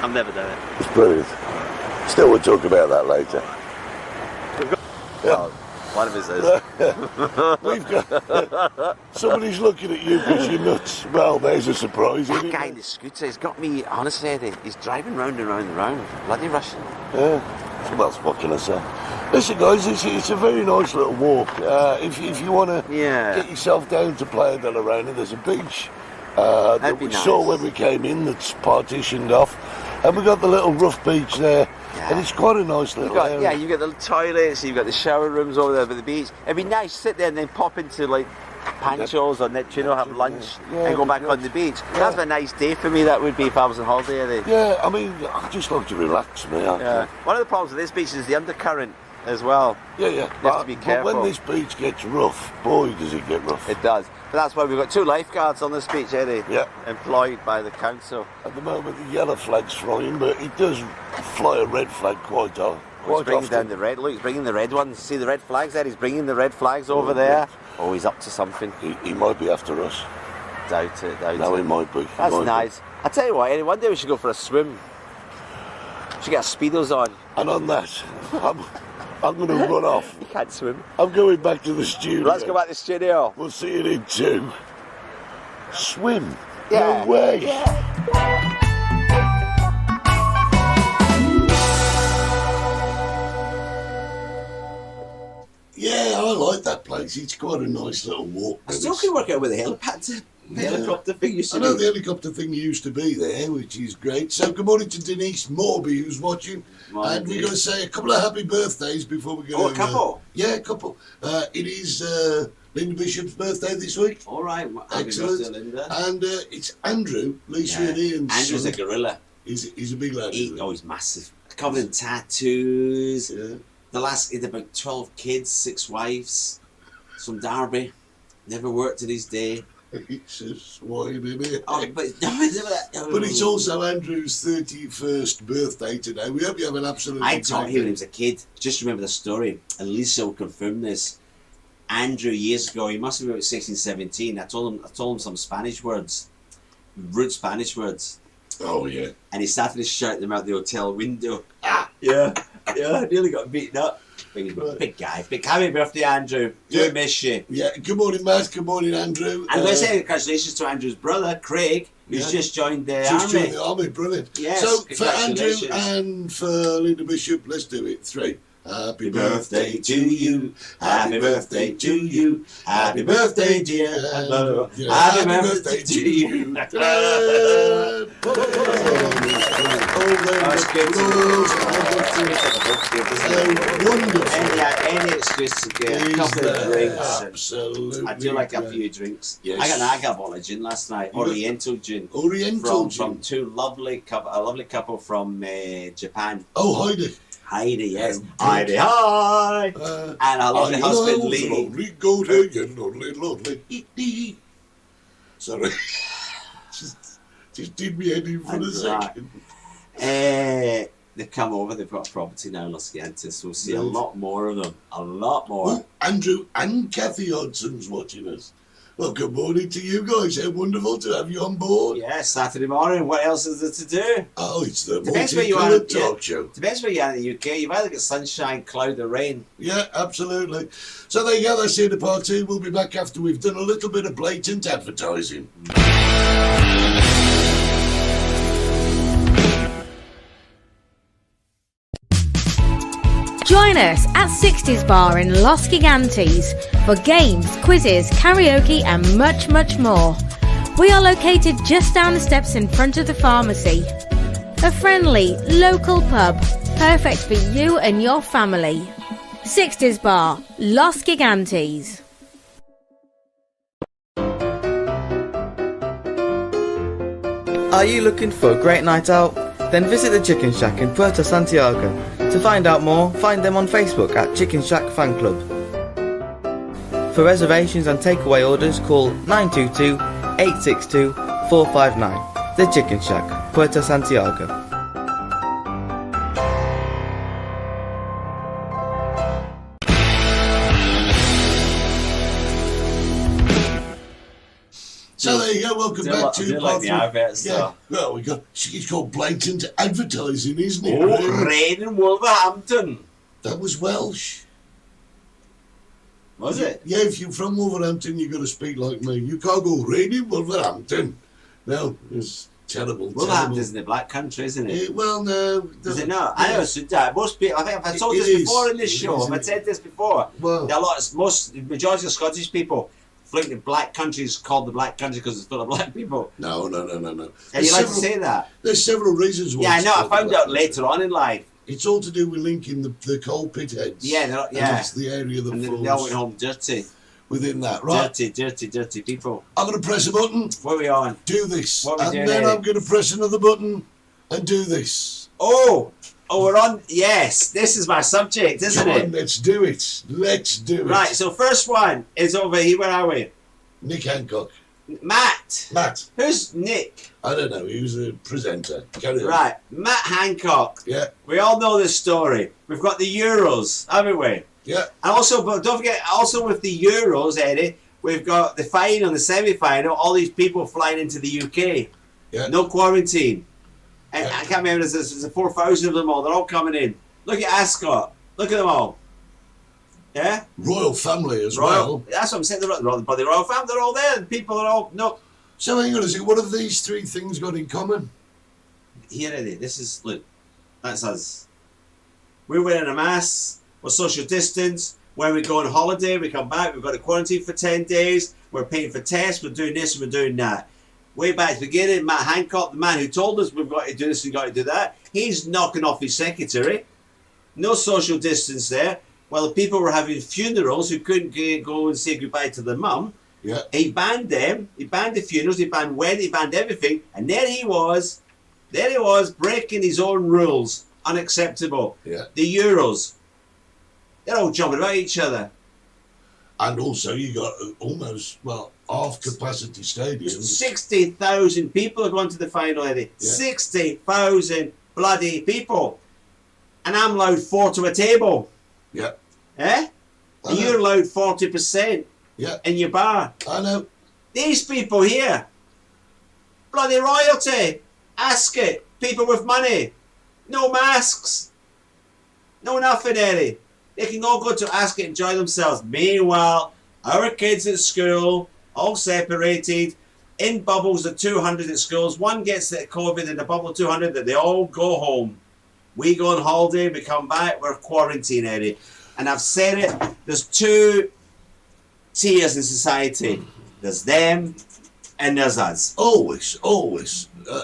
Speaker 6: I've never done it.
Speaker 4: it's brilliant. Still, we'll talk about that later.
Speaker 6: Well, one of us is.
Speaker 4: We've got... Somebody's looking at you because you're nuts. Well, there's a surprise, isn't
Speaker 6: That
Speaker 4: it?
Speaker 6: guy in the scooter, he's got me, honestly, Eddie, he's driving round and round and round. Bloody Russian.
Speaker 4: Yeah. Well, what can I say? Listen, guys, it's a very nice little walk. If you want to get yourself down to Playa de la Reina, there's a beach that we saw when we came in that's partitioned off. And we've got the little rough beach there. Yeah. And it's quite a nice little area.
Speaker 6: Yeah, you've got the toilets, you've got the shower rooms over there by the beach. It'd be nice to sit there and then pop into like Pancho's or Neptuno, have lunch and go back on the beach. Yeah. That's a nice day for me, that would be if I was on holiday. Eddie.
Speaker 4: Yeah, I mean, I just like to relax, me.
Speaker 6: Yeah. One of the problems with this beach is the undercurrent as well.
Speaker 4: Yeah.
Speaker 6: You have to be careful.
Speaker 4: But when this beach gets rough, boy, does it get rough.
Speaker 6: It does. But that's why we've got 2 lifeguards on this beach, Eddie.
Speaker 4: Yeah.
Speaker 6: Employed by the council.
Speaker 4: At the moment, the yellow flag's flying, but it does fly a red flag quite often.
Speaker 6: He's bringing down the red. Look, he's bringing the red ones. See the red flags there? He's bringing the red flags over there. Oh, he's up to something.
Speaker 4: He might be after us.
Speaker 6: Doubt it.
Speaker 4: No, he might be.
Speaker 6: That's nice. I tell you what, Eddie, one day we should go for a swim. We should get our speedos on.
Speaker 4: And on that, I'm going to run off.
Speaker 6: You can't swim.
Speaker 4: I'm going back to the studio.
Speaker 6: Let's go back to the studio.
Speaker 4: We'll see you in 2. Swim?
Speaker 6: Yeah.
Speaker 4: No way.
Speaker 6: Yeah.
Speaker 4: Yeah, I like that place. It's quite a nice little walk.
Speaker 3: I still can work out where the helicopter thing used to
Speaker 4: I know
Speaker 3: be.
Speaker 4: the helicopter thing used to be there, which is great. So good morning to Denise Morby, who's watching.
Speaker 3: Morning,
Speaker 4: and we're going to say a couple of happy birthdays before we go.
Speaker 3: Oh, a couple?
Speaker 4: Yeah, a couple. It is Linda Bishop's birthday this week.
Speaker 3: All right. Happy
Speaker 4: Excellent.
Speaker 3: birthday, Linda.
Speaker 4: And it's Andrew, Lisa and Ian's
Speaker 3: Andrew's
Speaker 4: son.
Speaker 3: a gorilla.
Speaker 4: He's a big lad. isn't he?
Speaker 3: He's massive. Covered in tattoos.
Speaker 4: Yeah.
Speaker 3: He had about 12 kids, 6 wives. From Derby. Never worked to this day.
Speaker 4: It's a swine, isn't it?
Speaker 3: Oh, but
Speaker 4: it's also Andrew's 31st birthday today. We hope you have an absolute
Speaker 3: I taught him when he was a kid. Just remember the story. And Lisa will confirm this. Andrew, years ago, he must have been about 16, 17. I told him some Spanish words. Rude Spanish words.
Speaker 4: Oh, yeah.
Speaker 3: And he started to shout them out the hotel window. Yeah, nearly got beaten up. Big guy. Happy birthday, Andrew. Do miss you.
Speaker 4: Yeah, good morning, Matt. Good morning, Andrew.
Speaker 3: And let's say congratulations to Andrew's brother, Craig, who's just joined the army.
Speaker 4: Joined the army, brilliant.
Speaker 3: Yes,
Speaker 4: so for Andrew
Speaker 3: congratulations.
Speaker 4: and for Linda Bishop, let's do it. 3. Happy
Speaker 3: birthday to you. Happy birthday to you. Happy birthday, dear. Happy birthday to you.
Speaker 4: That's wonderful.
Speaker 3: Any excuse to get a couple of drinks.
Speaker 4: Absolutely.
Speaker 3: I do like a few drinks.
Speaker 4: Yes.
Speaker 3: I got an agave bottle of gin last night. Oriental gin.
Speaker 4: Oriental gin.
Speaker 3: From a lovely couple from Japan.
Speaker 4: Oh, Heidi.
Speaker 3: Heidi, yes. Heidi, hi! And her lovely husband, Lee.
Speaker 4: Lovely. Sorry. just did me head in for a second.
Speaker 3: They come over, they've got a property now in Los Giantes. We'll see a lot more of them. A lot more.
Speaker 4: Oh, Andrew and Kathy Hodson's watching us. Well, good morning to you guys. How wonderful to have you on board.
Speaker 3: Yeah, Saturday morning. What else is there to do?
Speaker 4: Oh, it's the
Speaker 3: Depends where you are.
Speaker 4: Talk show.
Speaker 3: Depends where you are in the UK. You've either got sunshine, cloud, or rain.
Speaker 4: Yeah, absolutely. So there you go. That's it, part 2. We'll be back after we've done a little bit of blatant advertising.
Speaker 8: Join us at 60s Bar in Los Gigantes for games, quizzes, karaoke and much, much more. We are located just down the steps in front of the pharmacy. A friendly, local pub, perfect for you and your family. 60s Bar, Los Gigantes.
Speaker 9: Are you looking for a great night out? Then visit the Chicken Shack in Puerto Santiago. To find out more, find them on Facebook at Chicken Shack Fan Club. For reservations and takeaway orders, call 922-862-459. The Chicken Shack, Puerto Santiago.
Speaker 4: So there you go. Welcome back to
Speaker 3: like the adverts,
Speaker 4: yeah. Well, we got. It's called blatant advertising, isn't it?
Speaker 3: Oh, Rain in Wolverhampton.
Speaker 4: That was Welsh.
Speaker 3: Was it?
Speaker 4: Yeah, if you're from Wolverhampton, you've got to speak like me. You can't go rain in Wolverhampton. No, it's terrible.
Speaker 3: Wolverhampton's in the black country, isn't it?
Speaker 4: Well, no.
Speaker 3: Is it not? I know, so most people, I think I've told this before in this show, I've said this before.
Speaker 4: Well,
Speaker 3: there are the majority of Scottish people think the black country is called the black country because it's full of black people.
Speaker 4: No.
Speaker 3: And you like to say that?
Speaker 4: There's several reasons why.
Speaker 3: Yeah, I know, I found out later on in life.
Speaker 4: It's all to do with linking the coal pit heads.
Speaker 3: Yeah.
Speaker 4: And it's the area that
Speaker 3: and
Speaker 4: falls.
Speaker 3: they all went home dirty.
Speaker 4: Within that, right?
Speaker 3: Dirty people.
Speaker 4: I'm going to press a button.
Speaker 3: What are we on?
Speaker 4: Do this.
Speaker 3: What are we doing,
Speaker 4: then
Speaker 3: Eric?
Speaker 4: I'm going to press another button and do this.
Speaker 3: Oh, we're on. Yes, this is my subject, isn't
Speaker 4: Come
Speaker 3: it?
Speaker 4: on, let's do it.
Speaker 3: Right, so first one is over here. Where are we?
Speaker 4: Nick Hancock.
Speaker 3: Matt. Who's Nick?
Speaker 4: I don't know. He was a presenter. Carry on.
Speaker 3: Right, Matt Hancock.
Speaker 4: Yeah.
Speaker 3: We all know this story. We've got the Euros, haven't we?
Speaker 4: Yeah.
Speaker 3: And also, but don't forget, also with the Euros, Eddie, we've got the final and the semi-final. All these people flying into the UK.
Speaker 4: Yeah.
Speaker 3: No quarantine. And
Speaker 4: Yeah.
Speaker 3: I can't remember. There's 4,000 of them all. They're all coming in. Look at Ascot. Look at them all. Yeah.
Speaker 4: Royal family as
Speaker 3: Royal.
Speaker 4: well.
Speaker 3: That's what I'm saying. But the royal family, they're all there. The people are all
Speaker 4: So hang on a second. What have these three things got in common?
Speaker 3: Here, Eddie. This is look. That's us. We're wearing a mask. We're social distance. When we go on holiday, we come back. We've got to quarantine for 10 days. We're paying for tests. We're doing this and we're doing that. Way back to the beginning, Matt Hancock, the man who told us we've got to do this, we've got to do that, he's knocking off his secretary. No social distance there. While the people were having funerals who couldn't go and say goodbye to their mum.
Speaker 4: Yeah.
Speaker 3: He banned them. He banned the funerals. He banned weddings. He banned everything. And there he was breaking his own rules. Unacceptable.
Speaker 4: Yeah.
Speaker 3: The Euros. They're all jumping about each other.
Speaker 4: And also you got almost, half capacity stadiums.
Speaker 3: 60,000 people are going to the final, Eddie.
Speaker 4: Yeah.
Speaker 3: 60,000 bloody people. And I'm allowed 4 to a table.
Speaker 4: Yeah.
Speaker 3: Eh? And you're allowed 40%
Speaker 4: Yeah.
Speaker 3: in your bar.
Speaker 4: I know.
Speaker 3: These people here, bloody royalty, ask it, people with money, no masks, no nothing, Eddie. They can all go to ask it, enjoy themselves. Meanwhile, our kids at school, all separated, in bubbles of 200 at schools. One gets the COVID in the bubble of 200, that they all go home. We go on holiday, we come back, we're quarantined, Eddie. And I've said it, there's two tiers in society. There's them and there's us.
Speaker 4: Always.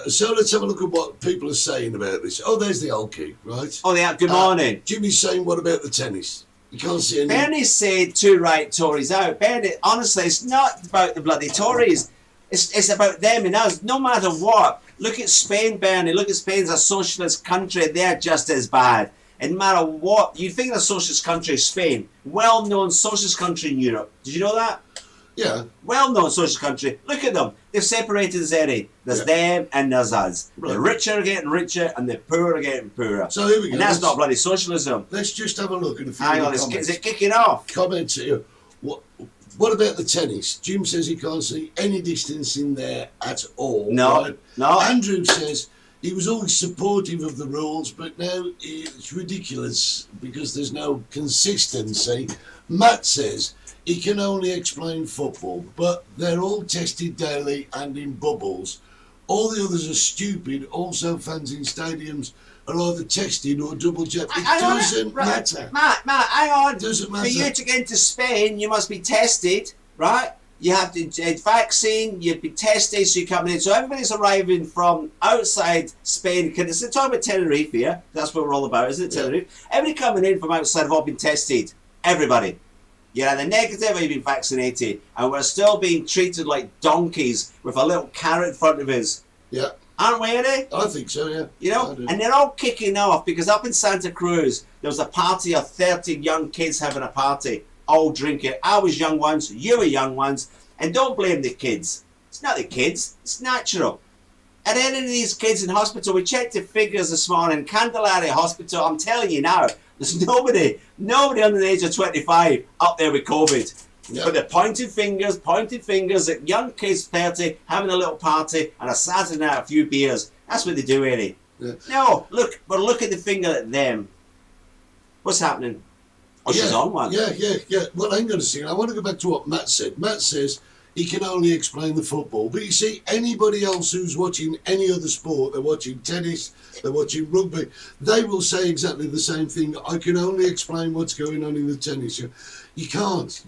Speaker 4: So let's have a look at what people are saying about this. Oh, there's the old key, right?
Speaker 3: Oh, yeah, good morning.
Speaker 4: Jimmy's saying, what about the tennis? You can't see any...
Speaker 3: Bernie said to write Tories out. Bernie, honestly, it's not about the bloody Tories. It's about them and us, no matter what. Look at Spain, Bernie. Look at Spain's a socialist country. They're just as bad. And no matter what, you think a socialist country is Spain. Well-known socialist country in Europe. Did you know that?
Speaker 4: Yeah.
Speaker 3: Well-known socialist country. Look at them. They've separated as Eddie. There's them and there's us.
Speaker 4: Right.
Speaker 3: The rich are getting richer and the poor are getting poorer.
Speaker 4: So here we go.
Speaker 3: And that's not bloody socialism.
Speaker 4: Let's just have a look at a few
Speaker 3: Hang
Speaker 4: of
Speaker 3: on,
Speaker 4: the
Speaker 3: is
Speaker 4: comments.
Speaker 3: it kicking off?
Speaker 4: Comments here. What about the tennis? Jim says he can't see any distance in there at all.
Speaker 3: No,
Speaker 4: right?
Speaker 3: no.
Speaker 4: Andrew says he was always supportive of the rules, but now it's ridiculous because there's no consistency. Matt says he can only explain football, but they're all tested daily and in bubbles. All the others are stupid. Also, fans in stadiums are either testing or double checked. It
Speaker 3: Hang on,
Speaker 4: doesn't
Speaker 3: right,
Speaker 4: matter.
Speaker 3: Matt, hang on.
Speaker 4: It doesn't
Speaker 3: For
Speaker 4: matter.
Speaker 3: you to get into Spain, you must be tested, right? You have to vaccine, you'd be tested, so you're coming in. So everybody's arriving from outside Spain. It's talking about Tenerife here. That's what we're all about, isn't it, Tenerife? Everybody coming in from outside have all been tested. Everybody. You're either negative or you've been vaccinated. And we're still being treated like donkeys with a little carrot in front of us.
Speaker 4: Yeah.
Speaker 3: Aren't we, Eddie?
Speaker 4: I think so, yeah.
Speaker 3: You know, and they're all kicking off because up in Santa Cruz, there was a party of 30 young kids having a party, all drinking. I was young once, you were young ones, and don't blame the kids. It's not the kids, it's natural. At any of these kids in hospital, we checked the figures this morning, Candelaria Hospital, I'm telling you now, there's nobody under the age of 25 up there with COVID.
Speaker 4: Yeah.
Speaker 3: But they're pointing fingers at young kids 30 having a little party and a Saturday night, a few beers. That's what they do, Eddie.
Speaker 4: Yeah.
Speaker 3: No, look, we're looking the finger at them. What's happening? Oh, she's on one.
Speaker 4: Yeah. Well, hang on a second. I want to go back to what Matt said. Matt says he can only explain the football. But you see, anybody else who's watching any other sport, they're watching tennis, they're watching rugby, they will say exactly the same thing. I can only explain what's going on in the tennis. You can't.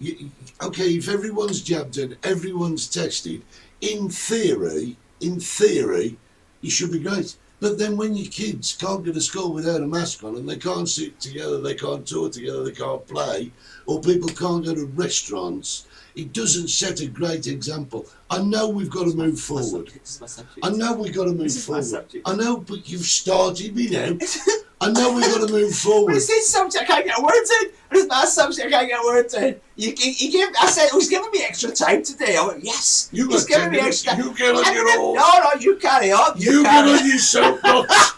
Speaker 4: Okay, if everyone's jabbed and everyone's tested, in theory, you should be great. But then when your kids can't go to school without a mask on and they can't sit together, they can't talk together, they can't play, or people can't go to restaurants, it doesn't set a great example. I know we've got to move forward. I know we've got to move forward. I know, but you've started me now. I know we've got to move forward.
Speaker 3: It's this subject I can't get words in. It's that subject I can't get words in. I said, he's giving me extra time today. I went, yes. He's giving me extra time.
Speaker 4: You get on your own.
Speaker 3: No, you carry on.
Speaker 4: You get on your soapbox.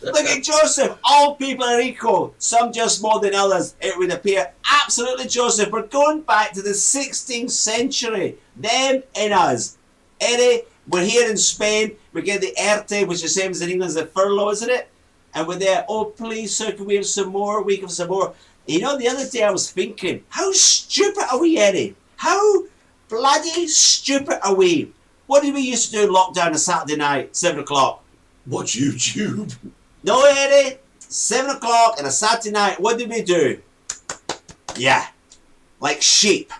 Speaker 3: Look at Joseph. All people are equal. Some just more than others, it would appear. Absolutely, Joseph. We're going back to the 16th century. Them and us. Eddie, we're here in Spain. We get the ERTE, which is the same as in England as the furlough, isn't it? And we're there, oh please sir, can we have some more? We can have some more. You know, the other day I was thinking, how stupid are we, Eddie? How bloody stupid are we? What did we used to do in lockdown on Saturday night, 7 o'clock?
Speaker 4: Watch YouTube.
Speaker 3: No, Eddie, 7 o'clock on a Saturday night, what did we do? Yeah, like sheep.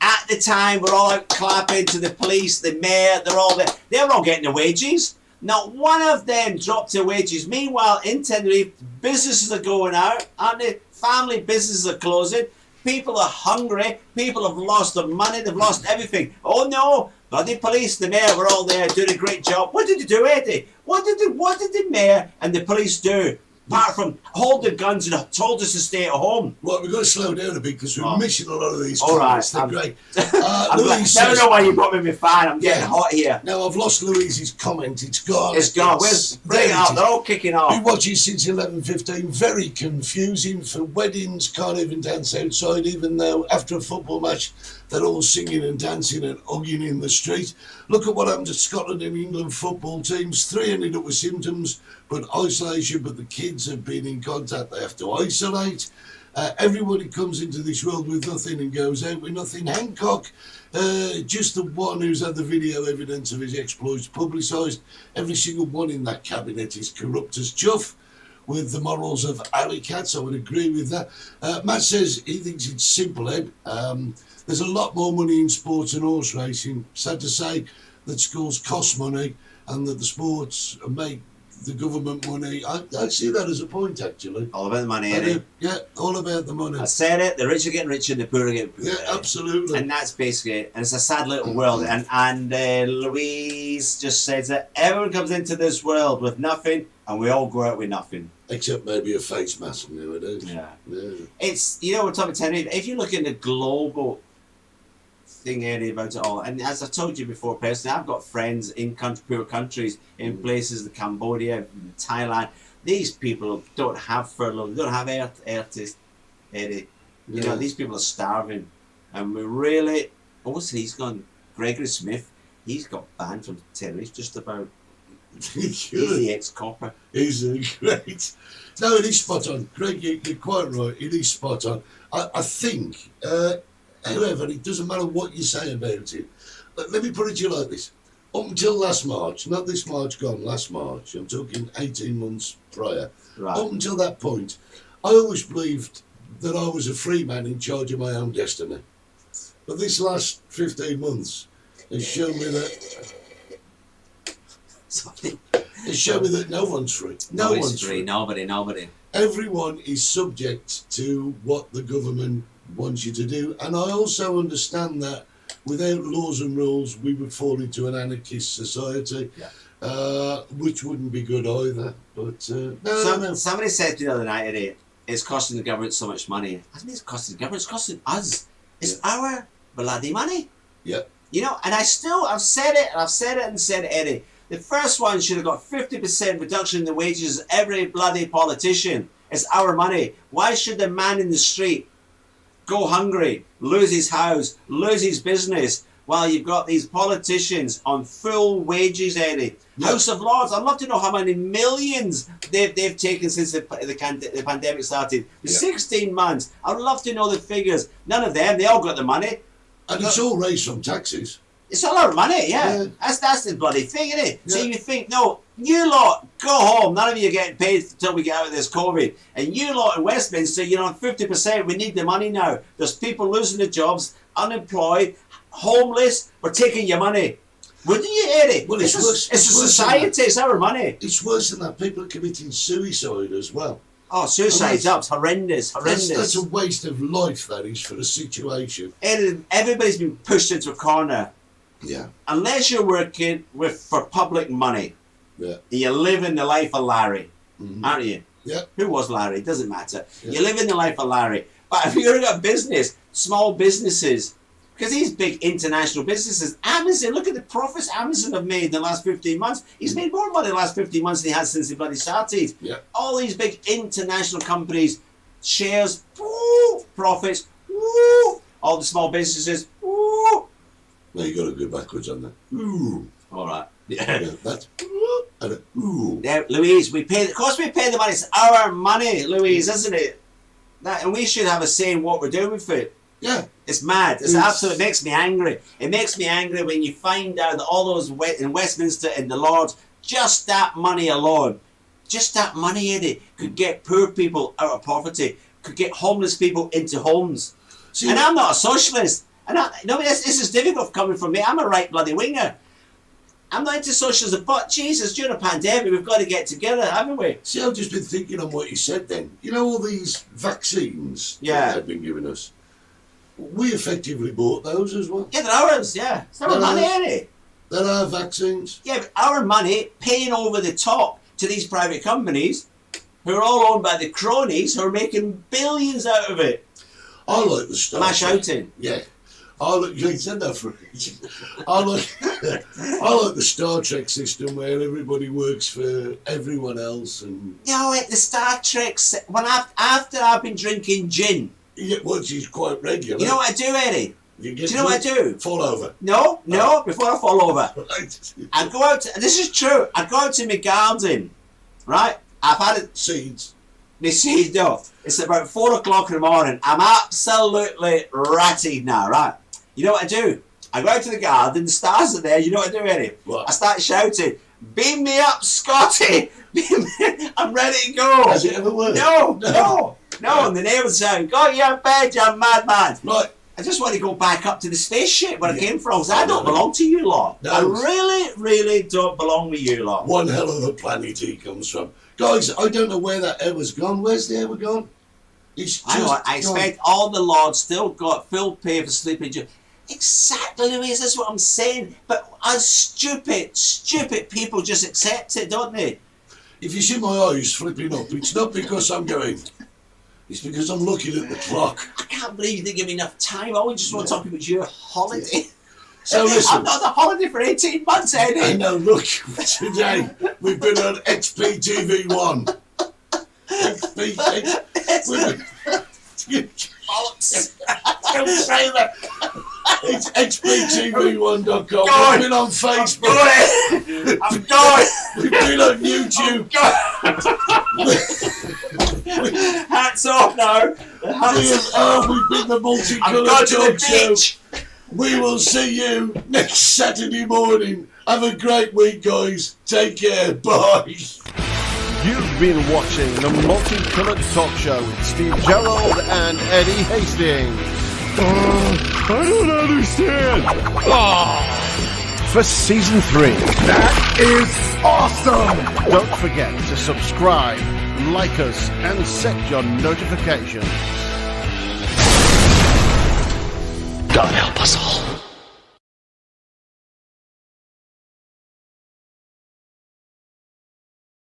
Speaker 3: At the time, we're all out clapping to the police, the mayor, they're all there. They're all getting their wages. Not one of them dropped their wages. Meanwhile, in Tenerife, businesses are going out, aren't they? Family businesses are closing. People are hungry. People have lost their money. They've lost everything. Oh no! Bloody police, the mayor, were all there doing a great job. What did they do, Eddie? What did the mayor and the police do? Apart from hold their guns and told us to stay at home.
Speaker 4: Well, we've got to slow down a bit because we're missing a lot of these
Speaker 3: all
Speaker 4: comments.
Speaker 3: right,
Speaker 4: They're great.
Speaker 3: I
Speaker 4: Louise
Speaker 3: don't
Speaker 4: says,
Speaker 3: know why you got me fan. I'm getting hot here.
Speaker 4: Now, I've lost Louise's comment. It's gone.
Speaker 3: It's gone. Bring it up. They're all kicking off.
Speaker 4: Been watching since 11:15. Very confusing for weddings. Can't even dance outside, even though after a football match they're all singing and dancing and hugging in the street. Look at what happened to Scotland and England football teams. 3 ended up with symptoms, but isolation. But the kids have been in contact. They have to isolate. Everybody comes into this world with nothing and goes out with nothing. Hancock, just the one who's had the video evidence of his exploits publicised. Every single one in that cabinet is corrupt as chuff, with the morals of alley cats. I would agree with that. Matt says he thinks it's simple, Ed. There's a lot more money in sports and horse racing. Sad to say that schools cost money and that the sports make the government money. I see that as a point, actually.
Speaker 3: All about the money, Eddie.
Speaker 4: Yeah, all about the money.
Speaker 3: I said it. The rich are getting richer and the poor are getting poorer.
Speaker 4: Yeah, absolutely.
Speaker 3: And that's basically it. And it's a sad little world. And Louise just says that everyone comes into this world with nothing and we all go out with nothing.
Speaker 4: Except maybe a face mask nowadays.
Speaker 3: Yeah.
Speaker 4: Yeah.
Speaker 3: It's, you know, we're talking Tenerife. If you look at the global thing, Eddie, about it all, and as I told you before, personally, I've got friends in poor countries, in places like Cambodia, Thailand. These people don't have furlough, they don't have artists, Eddie. You know, these people are starving. And we really, what's he's gone? Gregory Smith, he's got banned from Tenerife just about. He's the ex-copper.
Speaker 4: He's great. No, it is spot on. Greg, you're quite right. It is spot on. I think, however, it doesn't matter what you say about it. Let me put it to you like this. up until last March, not this March gone, last March, I'm talking 18 months prior,
Speaker 3: Right.
Speaker 4: up until that point, I always believed that I was a free man in charge of my own destiny. But this last 15 months has shown me that
Speaker 3: Something.
Speaker 4: it's shown me that no one's free. No
Speaker 3: Nobody's
Speaker 4: one's
Speaker 3: free. Nobody.
Speaker 4: Everyone is subject to what the government wants you to do, and I also understand that without laws and rules, we would fall into an anarchist society, which wouldn't be good either. But no.
Speaker 3: Somebody said the other night, Eddie, it's costing the government so much money. I mean, it's costing the government. It's costing us. It's our bloody money.
Speaker 4: Yeah.
Speaker 3: You know, and I've said it, and said it, Eddie. The first one should have got 50% reduction in the wages of every bloody politician. It's our money. Why should the man in the street go hungry, lose his house, lose his business, while you've got these politicians on full wages, Eddie?
Speaker 4: Yep.
Speaker 3: House of Lords, I'd love to know how many millions they've taken since the pandemic started. 16 months. I'd love to know the figures. None of them, they all got the money.
Speaker 4: And it's all raised from taxes.
Speaker 3: It's a lot of money, yeah. That's the bloody thing, isn't it? So you think, no, you lot, go home. None of you are getting paid until we get out of this COVID. And you lot in Westminster, you're on 50%. We need the money now. There's people losing their jobs, unemployed, homeless. We're taking your money. Wouldn't you, Eddie?
Speaker 4: Well, it's worse.
Speaker 3: It's a society. It's our money.
Speaker 4: It's worse than that. People are committing suicide as well.
Speaker 3: Oh, suicide's up. Horrendous.
Speaker 4: That's a waste of life, that is, for a situation.
Speaker 3: Everybody's been pushed into a corner.
Speaker 4: Yeah.
Speaker 3: Unless you're working for public money, you're living the life of Larry, aren't you?
Speaker 4: Yeah.
Speaker 3: Who was Larry? Doesn't matter. You're living the life of Larry. But if you're a business, small businesses, because these big international businesses, Amazon, look at the profits Amazon have made in the last 15 months. He's made more money in the last 15 months than he has since he bloody started.
Speaker 4: Yeah.
Speaker 3: All these big international companies, shares, woo, profits, woo, all the small businesses, woo.
Speaker 4: No, you got to go backwards on that. Ooh.
Speaker 3: All right. Yeah.
Speaker 4: That's and a ooh.
Speaker 3: Yeah, Louise, of course we pay the money. It's our money, Louise, isn't it? And we should have a say in what we're doing with it.
Speaker 4: Yeah.
Speaker 3: It's mad. It absolutely makes me angry. It makes me angry when you find out that all those in Westminster and the Lords, just that money alone, just that money, Eddie, could get poor people out of poverty, could get homeless people into homes. See, and I'm not a socialist. And this is difficult coming from me. I'm a right bloody winger. I'm not into socialism, but Jesus, during a pandemic, we've got to get together, haven't we?
Speaker 4: See, I've just been thinking on what you said then. You know, all these vaccines that they've been giving us, we effectively bought those as well.
Speaker 3: Yeah, they're ours, yeah. It's our money, ain't it?
Speaker 4: They're our vaccines.
Speaker 3: Yeah, but our money paying over the top to these private companies who are all owned by the cronies who are making billions out of it.
Speaker 4: I like the Star
Speaker 3: Am I
Speaker 4: Trek.
Speaker 3: shouting?
Speaker 4: Yeah. You said that for I like the Star Trek system where everybody works for everyone else and.
Speaker 3: You know, the Star Trek. After I've been drinking gin.
Speaker 4: Yeah, which is quite regular.
Speaker 3: You know what I do, Eddie? Do you know what I do?
Speaker 4: Fall over.
Speaker 3: No. Before I fall over, I go out. And this is true. I go out to my garden, right? I've had it.
Speaker 4: Seeds.
Speaker 3: My seeds. No, it's about 4 o'clock in the morning. I'm absolutely ratted now, right? You know what I do? I go out to the garden, the stars are there, you know what I do, Eddie?
Speaker 4: What?
Speaker 3: I start shouting, beam me up, Scotty! I'm ready to go!
Speaker 4: Has it ever worked?
Speaker 3: No! And the neighbours saying, go to your bed, you madman!
Speaker 4: Right.
Speaker 3: I just want to go back up to the spaceship where I came from, because I don't belong to you lot.
Speaker 4: No.
Speaker 3: I really, really don't belong with you lot.
Speaker 4: One hell of a planet he comes from. Guys, I don't know where that air's gone. Where's the air gone? It's just
Speaker 3: I know, I expect all the Lords still got full pay for sleeping. Exactly, Louise, that's what I'm saying. But us stupid people just accept it, don't they?
Speaker 4: If you see my eyes flipping up, it's not because I'm going. It's because I'm looking at the clock.
Speaker 3: I can't believe you didn't give me enough time. I just want to talk about your holiday.
Speaker 4: So listen.
Speaker 3: I'm not on a holiday for 18 months, Eddie.
Speaker 4: I know, look, today we've been on XPTV1. Don't say that. It's XPTV1.com. We've been on Facebook.
Speaker 3: I'm going.
Speaker 4: We've been on YouTube.
Speaker 3: Hats off now.
Speaker 4: We've been the Multicoloured
Speaker 3: I'm going to the
Speaker 4: Talk Show.
Speaker 3: beach.
Speaker 4: We will see you next Saturday morning. Have a great week, guys. Take care. Bye.
Speaker 1: You've been watching the Multicoloured Talk Show with Steve Gerald and Eddie Hastings.
Speaker 10: I don't understand.
Speaker 1: For season 3.
Speaker 10: That is awesome.
Speaker 1: Don't forget to subscribe, like us, and set your notifications.
Speaker 10: God help us all.